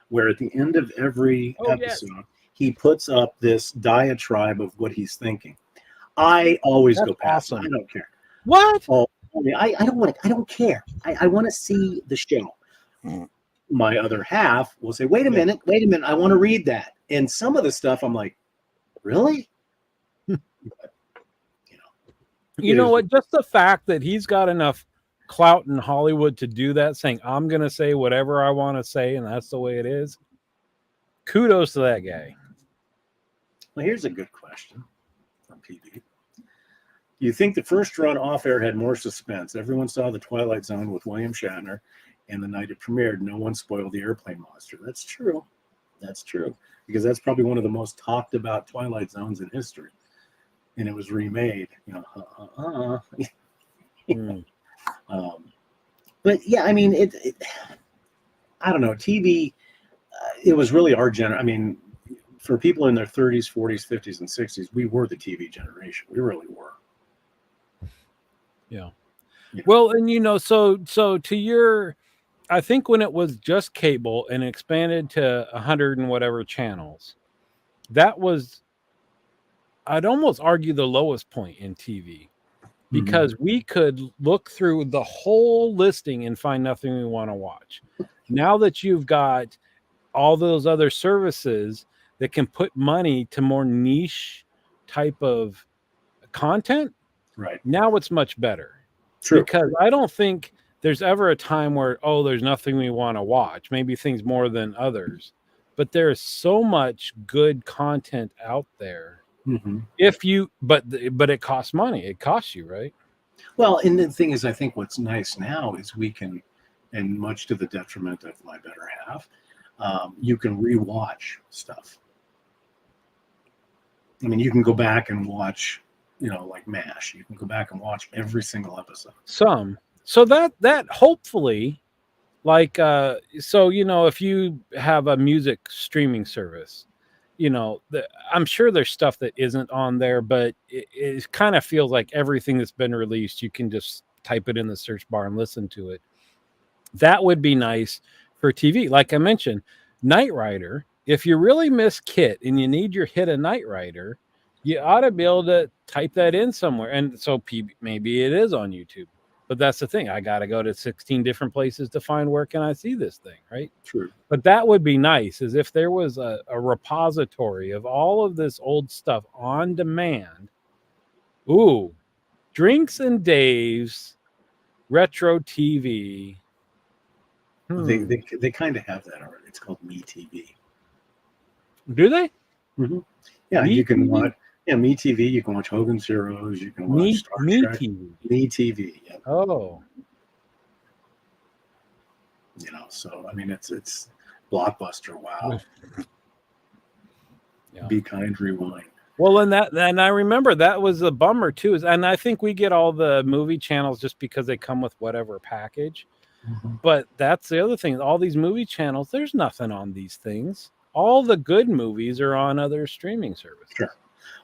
where at the end of every episode, he puts up this diatribe of what he's thinking. I always go past. Awesome. I don't care. What? I don't want to. I don't care. I want to see the show. My other half will say, "Wait a minute. I want to read that." And some of the stuff, I'm like, "Really?" But, you know what? Just the fact that he's got enough clout in Hollywood to do that, saying, "I'm going to say whatever I want to say, and that's the way it is." Kudos to that guy. Well, here's a good question from PB. You think the first run off air had more suspense? Everyone saw The Twilight Zone with William Shatner, and the night it premiered, no one spoiled the airplane monster. That's true. Because that's probably one of the most talked about Twilight Zones in history. And it was remade. Mm. But yeah, I mean, I don't know. TV, it was really our I mean, for people in their 30s, 40s, 50s, and 60s, we were the TV generation. We really were. Yeah. You know? Well, and so to your, I think when it was just cable and expanded to 100 and whatever channels, that was, I'd almost argue, the lowest point in TV, Mhm. because we could look through the whole listing and find nothing we want to watch. Now that you've got all those other services that can put money to more niche type of content, Right. now it's much better. True. Because I don't think there's ever a time where, oh, there's nothing we want to watch, maybe things more than others, but there's so much good content out there. Hmm. If you, but it costs money. It costs you, right? Well, and the thing is, I think what's nice now is we can, and much to the detriment of my better half, you can rewatch stuff. I mean, you can go back and watch, like MASH. You can go back and watch every single episode. So that hopefully, like, so if you have a music streaming service, I'm sure there's stuff that isn't on there, but it kind of feels like everything that's been released, you can just type it in the search bar and listen to it. That would be nice for TV. Like I mentioned, Knight Rider, if you really miss Kit and you need your hit of Knight Rider, you ought to be able to type that in somewhere. And so maybe it is on YouTube. But that's the thing. I got to go to 16 different places to find where can I see this thing, right? True. But that would be nice, as if there was a repository of all of this old stuff on demand. Ooh, Drinks and Dave's Retro TV. They kind of have that already. It's called Me TV. Do they? Mm-hmm. Yeah, Me you can TV? watch. Yeah, Me TV. You can watch Hogan's Heroes. You can watch Star Me Trek. TV. Me TV. Yeah. Oh, So I mean, it's Blockbuster. Wow. yeah. Be Kind, Rewind. Well, and I remember that was a bummer too. And I think we get all the movie channels just because they come with whatever package. Mm-hmm. But that's the other thing. All these movie channels, there's nothing on these things. All the good movies are on other streaming services. Sure.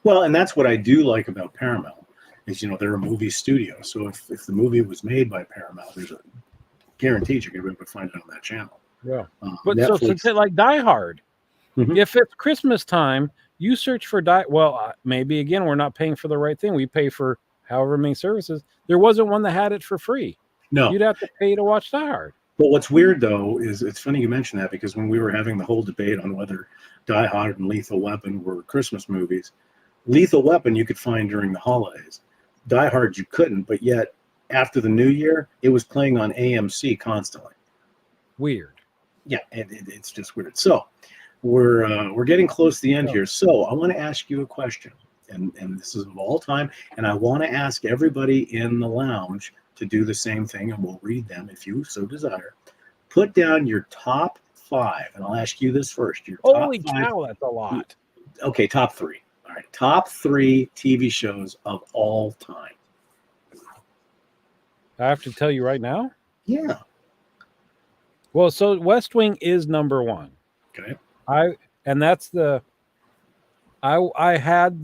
Well, and that's what I do like about Paramount is, they're a movie studio. So if the movie was made by Paramount, there's a guaranteed you're going to be able to find it on that channel. Yeah. But Netflix, so like Die Hard, Mhm. if it's Christmas time, you search for maybe again, we're not paying for the right thing. We pay for however many services. There wasn't one that had it for free. No. You'd have to pay to watch Die Hard. But what's weird, though, is it's funny you mention that, because when we were having the whole debate on whether Die Hard and Lethal Weapon were Christmas movies, Lethal Weapon you could find during the holidays. Die Hard you couldn't, but yet after the new year, it was playing on AMC constantly. Weird. Yeah, it's just weird. So we're getting close to the end here. So I want to ask you a question, and this is of all time, and I want to ask everybody in the lounge to do the same thing, and we'll read them if you so desire. Put down your top 5, and I'll ask you this first. Holy cow, that's a lot. Okay, top 3. All right, top 3 TV shows of all time. I have to tell you right now. Yeah. Well, so West Wing is number 1. Okay. I had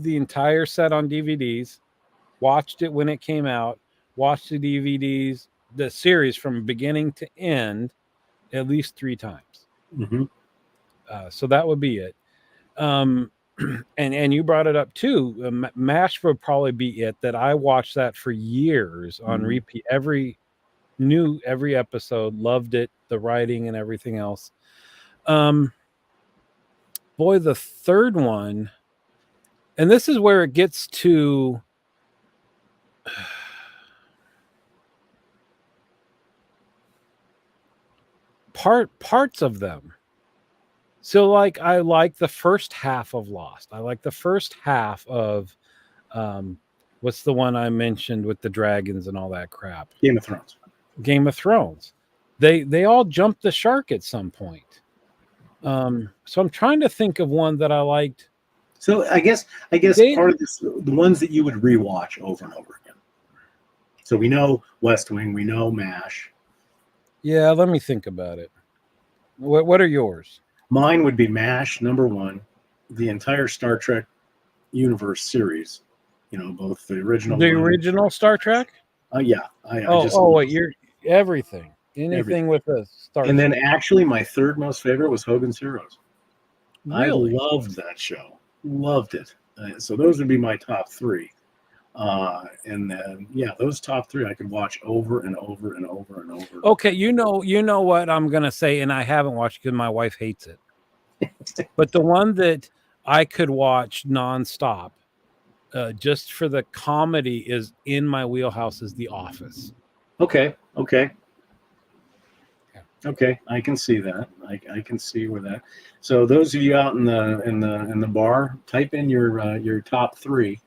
the entire set on DVDs, watched it when it came out, watched the DVDs, the series from beginning to end, at least 3 times. Mm-hmm. So that would be it. And you brought it up too. MASH would probably be it. That I watched that for years on repeat. Every episode, loved it, the writing and everything else. Boy, the third one, and this is where it gets to parts of them. So like I like the first half of Lost. I like the first half of what's the one I mentioned with the dragons and all that crap? Game of Thrones. They all jumped the shark at some point. So I'm trying to think of one that I liked. So I guess part of this, the ones that you would rewatch over and over again. So we know West Wing, we know MASH. Yeah, let me think about it. What are yours? Mine would be MASH, number one, the entire Star Trek universe series. You know, both the original The one. original Star Trek? Yeah, I Oh, just oh, love wait, you're everything. Anything everything. with a And then starship. actually, my third most favorite was Hogan's Heroes. I Really? loved that show. Loved it. So those would be my top three. And then yeah, those top three I could watch over and over and over and over. Okay, you know what I'm gonna say, and I haven't watched because my wife hates it. But the one that I could watch nonstop, just for the comedy, is in my wheelhouse. Is The Office. Okay, okay, Yeah. okay. I can see that. I can see where that. So those of you out in the bar, type in your top three,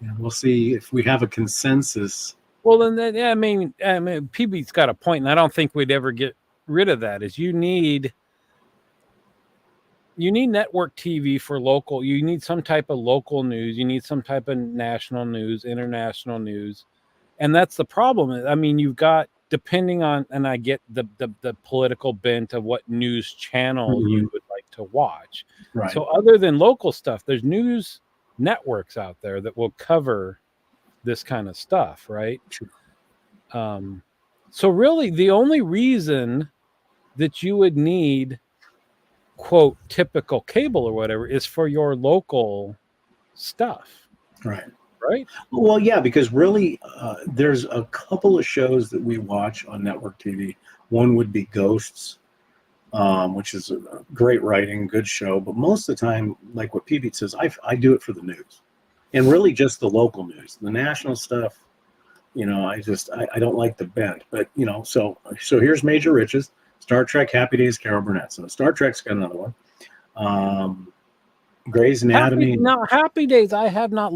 and we'll see if we have a consensus. Well, then, yeah, I mean, PB's got a point, and I don't think we'd ever get rid of that. Is you need network TV for local. You need some type of local news. You need some type of national news, international news, and that's the problem. I mean, you've got, depending on, and I get the political bent of what news channel you Mhm. would like to watch. Right. So, other than local stuff, there's news networks out there that will cover this kind of stuff, right? Sure. So really, the only reason that you would need, quote, typical cable or whatever is for your local stuff, Right. right? Well, yeah, because really, there's a couple of shows that we watch on network TV. One would be Ghosts, which is a great writing, good show. But most of the time, like what PB says, I do it for the news, and really just the local news. The national stuff, you know, I don't like the bent. But you know, so here's Major Riches, Star Trek, Happy Days, Carol Burnett. So Star Trek's got another one. Grey's Anatomy. Happy Days. I have not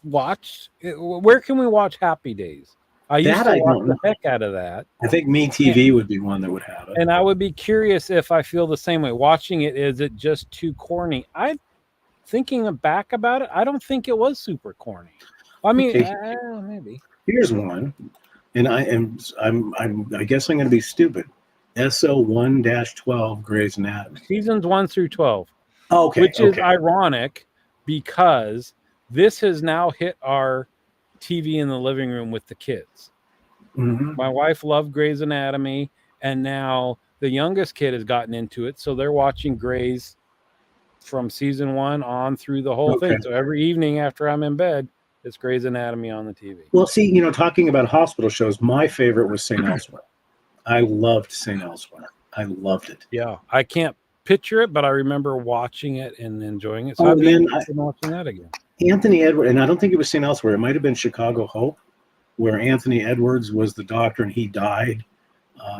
watched. Where can we watch Happy Days? I used That to I watch don't the know. heck out of that. I think Me TV would be one that would have it. And I would be curious if I feel the same way. Watching it, is it just too corny? Thinking back about it, I don't think it was super corny. I mean, Okay, maybe. here's one, and I guess I'm going to be stupid. SO1-12 Grey's Anatomy. Seasons 1 through 12. Okay, Which is okay. ironic because this has now hit our TV in the living room with the kids. Mm-hmm. My wife loved Grey's Anatomy, and now the youngest kid has gotten into it, so they're watching Grey's from season 1 on through the whole thing. So every evening after I'm in bed, it's Grey's Anatomy on the TV. Well, see, you know, talking about hospital shows, my favorite was St. Elsewhere. I loved St. Elsewhere. I loved it. Yeah, I can't picture it, but I remember watching it and enjoying it. So Oh, I'd be and then interested in watching that again. Anthony Edwards, and I don't think it was St. Elsewhere. It might have been Chicago Hope, where Anthony Edwards was the doctor and he died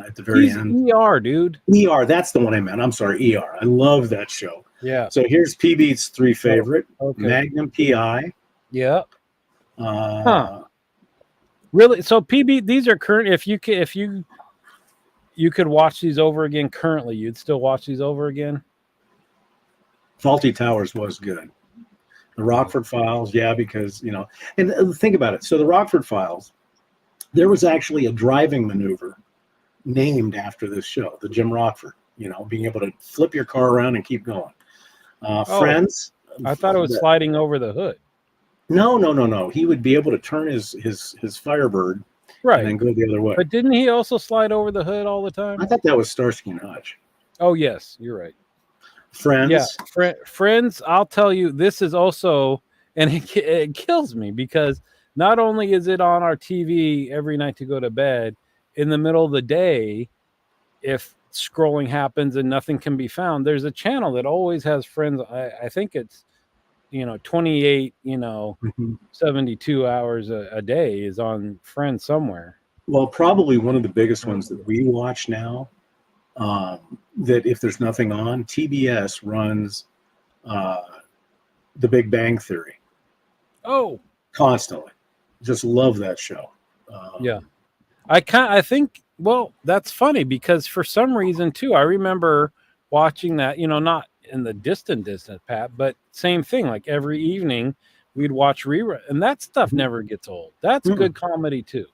at the very end. ER, dude. ER, that's the one I meant. I'm sorry, ER. I love that show. Yeah. So here's PB's three favorite. Okay. Magnum PI. Yeah. Really? So PB, these are current. If you could watch these over again currently, you'd still watch these over again? Faulty Towers was good. The Rockford Files, yeah, because, you know, and think about it. So the Rockford Files, there was actually a driving maneuver named after this show, the Jim Rockford, you know, being able to flip your car around and keep going. Friends. I thought it was sliding over the hood. No. He would be able to turn his Firebird and then go the other way. But didn't he also slide over the hood all the time? I thought that was Starsky and Hutch. Oh, yes, you're right. Friends. Yeah, Friends, I'll tell you, this is also, and it kills me because not only is it on our TV every night to go to bed, in the middle of the day, if scrolling happens and nothing can be found, there's a channel that always has Friends. I think it's, 28, 72 hours a day is on Friends somewhere. Well, probably one of the biggest ones that we watch now, that if there's nothing on, TBS runs The Big Bang Theory. Oh, constantly. Just love that show. Yeah. I think, well, that's funny because for some reason too, I remember watching that, not in the distant Pat, but same thing. Like every evening we'd watch rerun, and that stuff never gets old. That's good comedy too.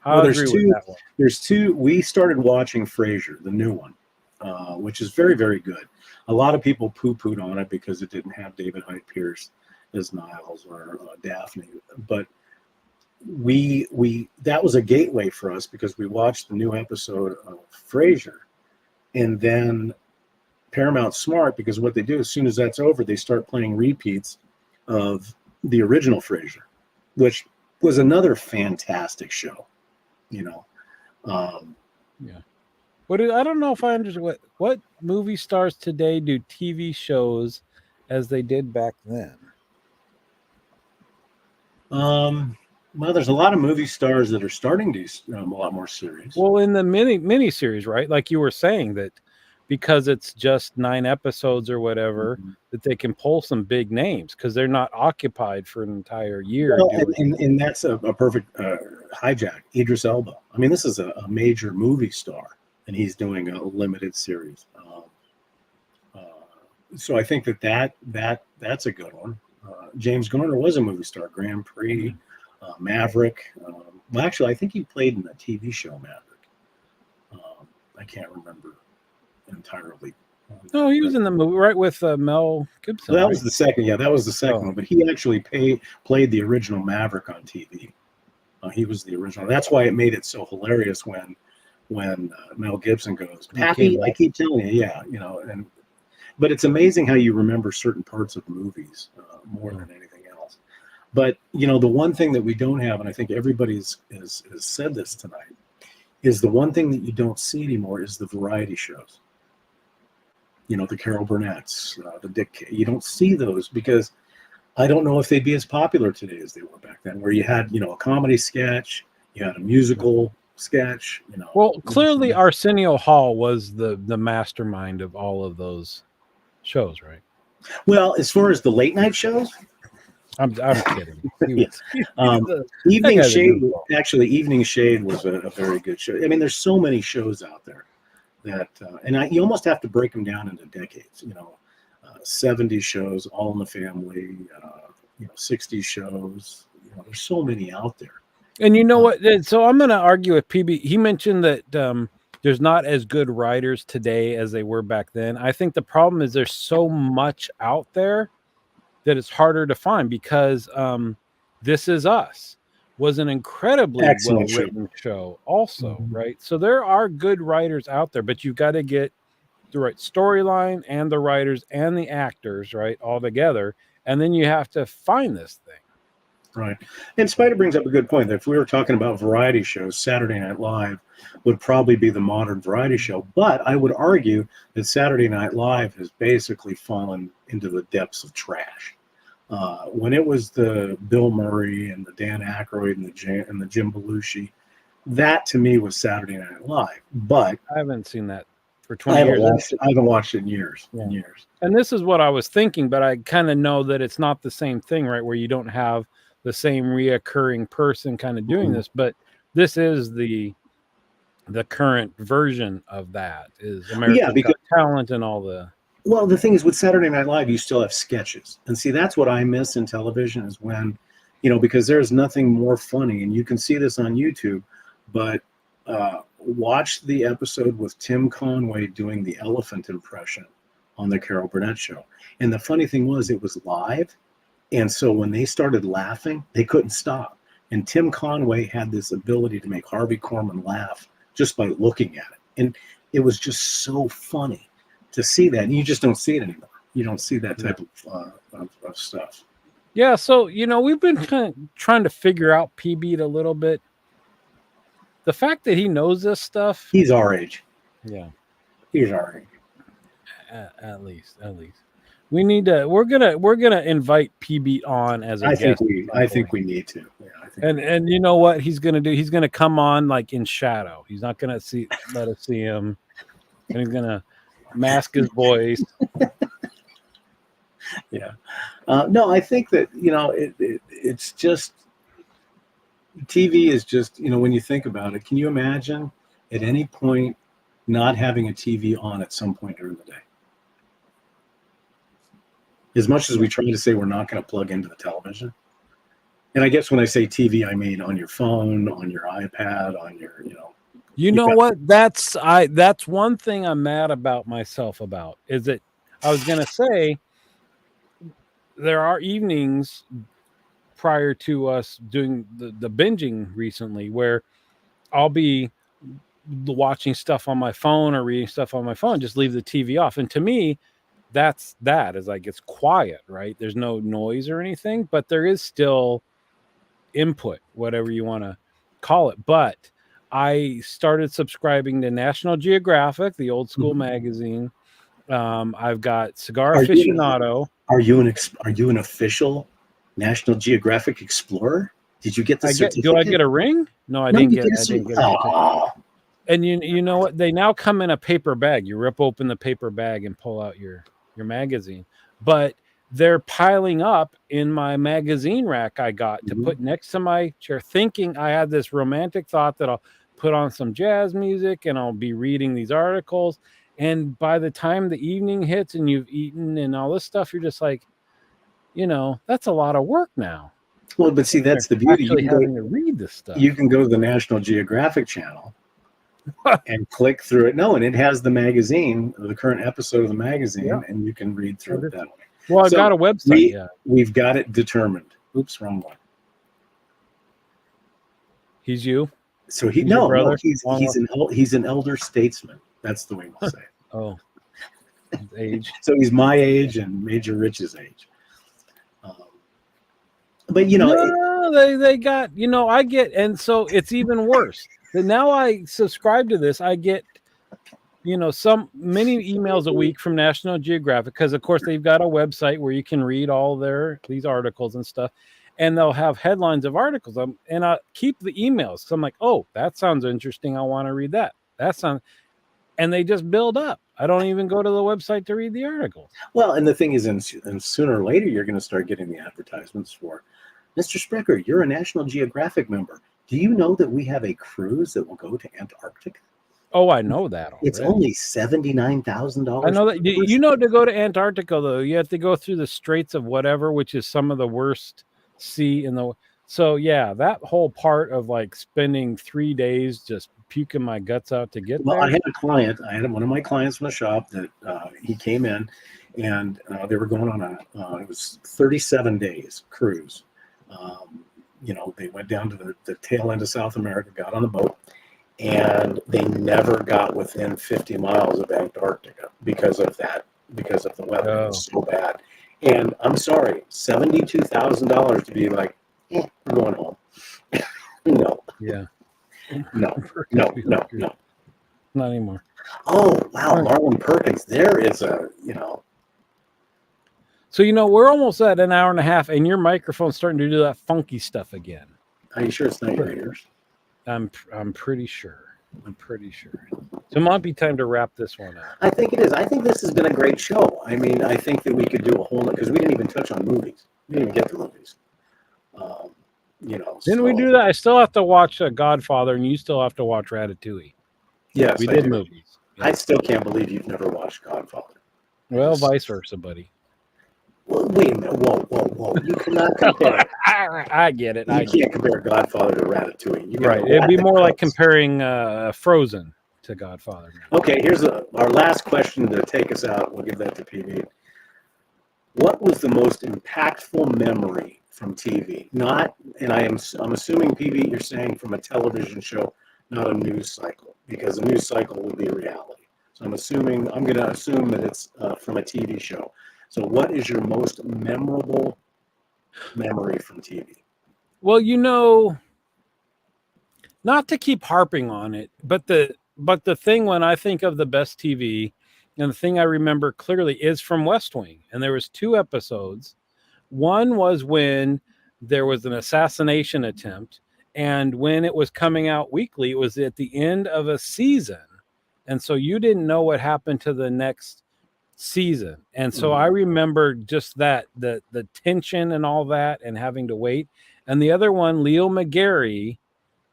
I Well, agree with that one. There's two. We started watching Frasier, the new one, which is very, very good. A lot of people poo-pooed on it because it didn't have David Hyde Pierce as Niles or Daphne, but we that was a gateway for us because we watched the new episode of Frasier, and then Paramount Smart, because what they do as soon as that's over, they start playing repeats of the original Frasier, which was another fantastic show. You know, Yeah. I don't know if I understand what movie stars today do TV shows as they did back then. well, there's a lot of movie stars that are starting to do a lot more series. Well, in the mini series, right? Like you were saying that because it's just 9 episodes or whatever, that they can pull some big names because they're not occupied for an entire year. Well, and that's a perfect hijack. Idris Elba. I mean, this is a major movie star, and he's doing a limited series. So I think that's a good one. James Garner was a movie star. Grand Prix, Maverick. Well, actually, I think he played in the TV show Maverick. I can't remember entirely. No, he was in the movie, right, with Mel Gibson. Well, that right? was the second. Yeah, that was the second one. But he actually played the original Maverick on TV. He was the original. That's why it made it so hilarious when Mel Gibson goes, "Pappy, I keep telling you, yeah, you know." But it's amazing how you remember certain parts of movies more than anything else. But you know, the one thing that we don't have, and I think everybody has said this tonight, is the one thing that you don't see anymore is the variety shows. You know, the Carol Burnett's, the Dick. You don't see those because I don't know if they'd be as popular today as they were back then, where you had, you know, a comedy sketch, you had a musical sketch, you know. Well, clearly Arsenio Hall was the mastermind of all of those shows, right? Well, as far as the late night shows, I'm kidding. Yes. Evening Shade, actually, Evening Shade was a very good show. I mean, there's so many shows out there that, you almost have to break them down into decades. You know, 70s shows, All in the Family, you know, 60s shows. You know, there's so many out there. And you know what? So I'm going to argue with PB. He mentioned that there's not as good writers today as they were back then. I think the problem is there's so much out there that it's harder to find because This Is Us was an incredibly well-written show also, right? So there are good writers out there, but you've got to get the right storyline and the writers and the actors, right, all together. And then you have to find this thing. Right. And Spider brings up a good point that if we were talking about variety shows, Saturday Night Live would probably be the modern variety show. But I would argue that Saturday Night Live has basically fallen into the depths of trash. When it was the Bill Murray and the Dan Aykroyd and the Jim Belushi, that to me was Saturday Night Live. But I haven't seen that for 20 years. I haven't watched it in years. Yeah. In years. And this is what I was thinking, but I kind of know that it's not the same thing, right? Where you don't have the same reoccurring person kind of doing this, but this is the current version of that is America's Got Talent and all the. Well, the thing is with Saturday Night Live, you still have sketches, and see that's what I miss in television is when, you know, because there's nothing more funny, and you can see this on YouTube, but watch the episode with Tim Conway doing the elephant impression on the Carol Burnett show, and the funny thing was it was live. And so when they started laughing, they couldn't stop. And Tim Conway had this ability to make Harvey Korman laugh just by looking at it. And it was just so funny to see that. And you just don't see it anymore. You don't see that type of stuff. Yeah. So, you know, we've been kind of trying to figure out PB a little bit. The fact that he knows this stuff. He's our age. Yeah. He's our age. At least. We need to. We're gonna invite PB on as a guest. I think we need to. Yeah, and you know what he's gonna do? He's gonna come on like in shadow. He's not gonna let us see him, and he's gonna mask his voice. Yeah. No, I think that it's just TV is just when you think about it. Can you imagine at any point not having a TV on at some point during the day? As much as we try to say we're not going to plug into the television, And I guess when I say TV, I mean on your phone, on your iPad, on your, You know what? That's one thing I'm mad about myself about is that I was gonna say there are evenings prior to us doing the binging recently where I'll be watching stuff on my phone or reading stuff on my phone, just leave the TV off. And to me, that's that is like it's quiet, right? There's no noise or anything, but there is still input, whatever you want to call it. But I started subscribing to National Geographic, the old school magazine. I've got Cigar Are you Aficionado. are you an official National Geographic explorer? Did you get the certificate? Do I get a ring? No, I No, didn't you get. get a I didn't get a certificate. certificate. Oh, And you know what? They now come in a paper bag. You rip open the paper bag and pull out your magazine. But they're piling up in my magazine rack I got to put next to my chair, thinking I had this romantic thought that I'll put on some jazz music and I'll be reading these articles. And by the time the evening hits and you've eaten and all this stuff, you're just like, that's a lot of work now. well, but see, that's the beauty. Actually having to read this stuff. You can go to the National Geographic channel and click through it. No, and it has the magazine, the current episode of the magazine, and you can read through it that way. Well, I've got a website. We've got it determined. Oops, wrong one. He's you. So he's an elder statesman. That's the way we'll say it. Oh, age. So he's my age and Major Rich's age. But they got I get, and so it's even worse. That now I subscribe to this, I get many emails a week from National Geographic because of course they've got a website where you can read all these articles and stuff, and they'll have headlines of articles. And I keep the emails. So I'm like, oh, that sounds interesting. I want to read that. And they just build up. I don't even go to the website to read the articles. Well, and the thing is, and sooner or later, you're going to start getting the advertisements for, Mr. Sprecher, you're a National Geographic member. Do you know that we have a cruise that will go to Antarctica? Oh, I know that already. It's only $79,000. I know that. To go to Antarctica, though, you have to go through the Straits of whatever, which is some of the worst sea in the. So, yeah, that whole part of like spending 3 days just puking my guts out to get there. I had a client. I had one of my clients from the shop that he came in, and they were going on it was 37 days cruise. They went down to the tail end of South America, got on the boat, and they never got within 50 miles of Antarctica because of the weather. It was so bad. And I'm sorry, $72,000 to be like, we're going home. No. Yeah. No. Not anymore. Oh, wow. Marlon Perkins. There is So, we're almost at an hour and a half, and your microphone's starting to do that funky stuff again. Are you sure it's not your ears? I'm pretty sure. So it might be time to wrap this one up. I think it is. I think this has been a great show. I mean, I think that we could do a whole lot, because we didn't even touch on movies. We didn't even get to movies. Didn't we do that? I still have to watch Godfather, and you still have to watch Ratatouille. Yes, we did movies. Yeah. I still can't believe you've never watched Godfather. Well, vice versa, buddy. Well, wait a minute. Whoa. You cannot compare. I get it. You can't compare Godfather to Ratatouille. Right. It'd be more like comparing Frozen to Godfather. Okay, here's our last question to take us out. We'll give that to PV. What was the most impactful memory from TV? I'm assuming, PV, you're saying from a television show, not a news cycle, because a news cycle would be reality. So I'm going to assume that it's from a TV show. So what is your most memorable memory from TV? Well, not to keep harping on it, but the thing when I think of the best TV, and the thing I remember clearly is from West Wing. And there was 2 episodes. One was when there was an assassination attempt, and when it was coming out weekly, it was at the end of a season. And so you didn't know what happened to the next season. And so I remember just that, the tension and all that, and having to wait. And the other one, Leo McGarry,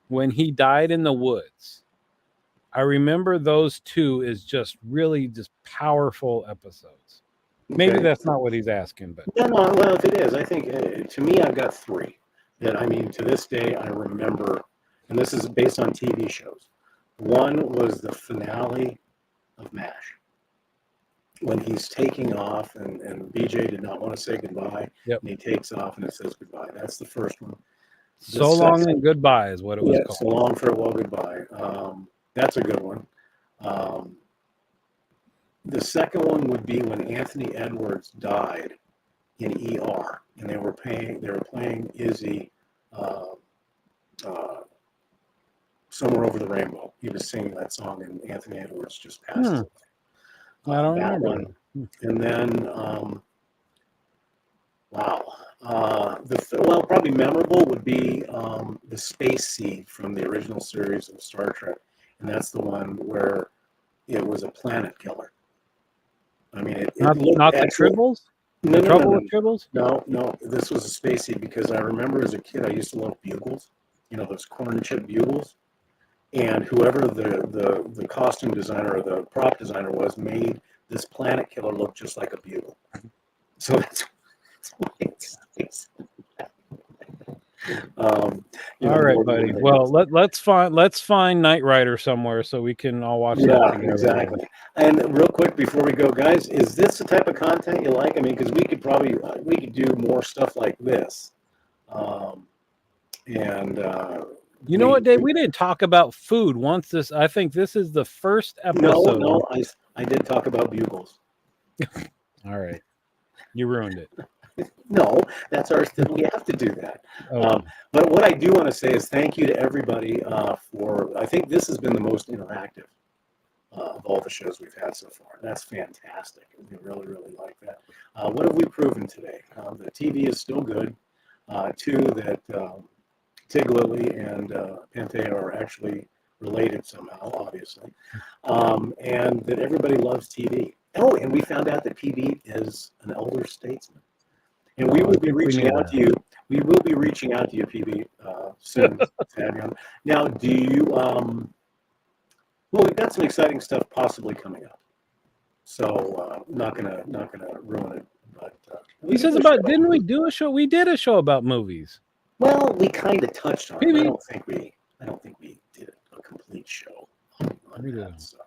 when he died in the woods. I remember those 2 as just really just powerful episodes. Okay. Maybe that's not what he's asking, but no. Well, if it is, I think to me, I've got 3. that, I mean, to this day, I remember, and this is based on TV shows. One was the finale of MASH, when he's taking off, and BJ did not want to say goodbye, Yep. and he takes off and it says goodbye. That's the first one. So long and goodbye is what it was Yeah, called. so long, farewell, goodbye. That's a good one. The second one would be when Anthony Edwards died in ER, and they were playing Izzy, Somewhere Over the Rainbow. He was singing that song, and Anthony Edwards just passed away. I don't that remember. one. And then, wow. Well, probably memorable would be the Space Seed from the original series of Star Trek, and that's the one where it was a planet killer. I mean, it Not looked the actually, Tribbles? no, Trouble with Tribbles? no. This was a Space Seed because I remember as a kid I used to love bugles. You know, those corn chip bugles. And whoever the costume designer or the prop designer was made this planet killer look just like a bugle. So that's why it's all right, buddy. Well, let's find Knight Rider somewhere so we can all watch that together. Exactly. And real quick before we go, guys, is this the type of content you like? I mean, because we could do more stuff like this. You know what, Dave? We didn't talk about food once. I think this is the first episode. No, I did talk about bugles. All right, you ruined it. No, that's our thing. We have to do that. Oh. But what I do want to say is thank you to everybody for. I think this has been the most interactive of all the shows we've had so far. That's fantastic. We really, really like that. What have we proven today? The TV is still good. Two, that Tig Lily and Panthea are actually related somehow, obviously, and that everybody loves TV. Oh, and we found out that PB is an elder statesman. And we will be reaching out to you. We will be reaching out to you, PB, soon. Now, do you? Well, we've got some exciting stuff possibly coming up. So, not gonna ruin it. But he says about. Didn't we do a show? We did a show about movies. Well, we kind of touched on it. I don't think we did a complete show on that. So.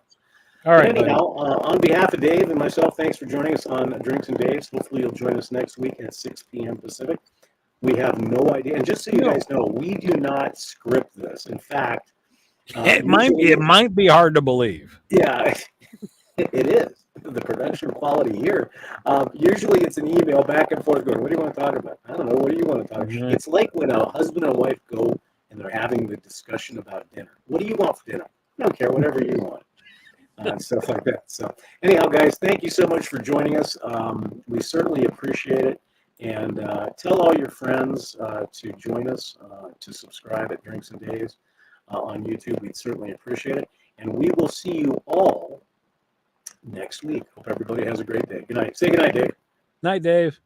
All right. Anyhow, on behalf of Dave and myself, thanks for joining us on Drinks and Daves. Hopefully you'll join us next week at 6 p.m. Pacific. We have no idea. And just so you guys know, we do not script this. In fact, it might be hard to believe. Yeah, it is. The production quality here. Usually it's an email back and forth going, what do you want to talk about? I don't know. What do you want to talk about? It's like when a husband and wife go and they're having the discussion about dinner. What do you want for dinner? I don't care. Whatever you want. And stuff like that. So anyhow, guys, thank you so much for joining us. We certainly appreciate it. And tell all your friends to join us, to subscribe at Drinks and Daves on YouTube. We'd certainly appreciate it. And we will see you all next week. Hope everybody has a great day. Good night. Say good night, Dave. Night, Dave.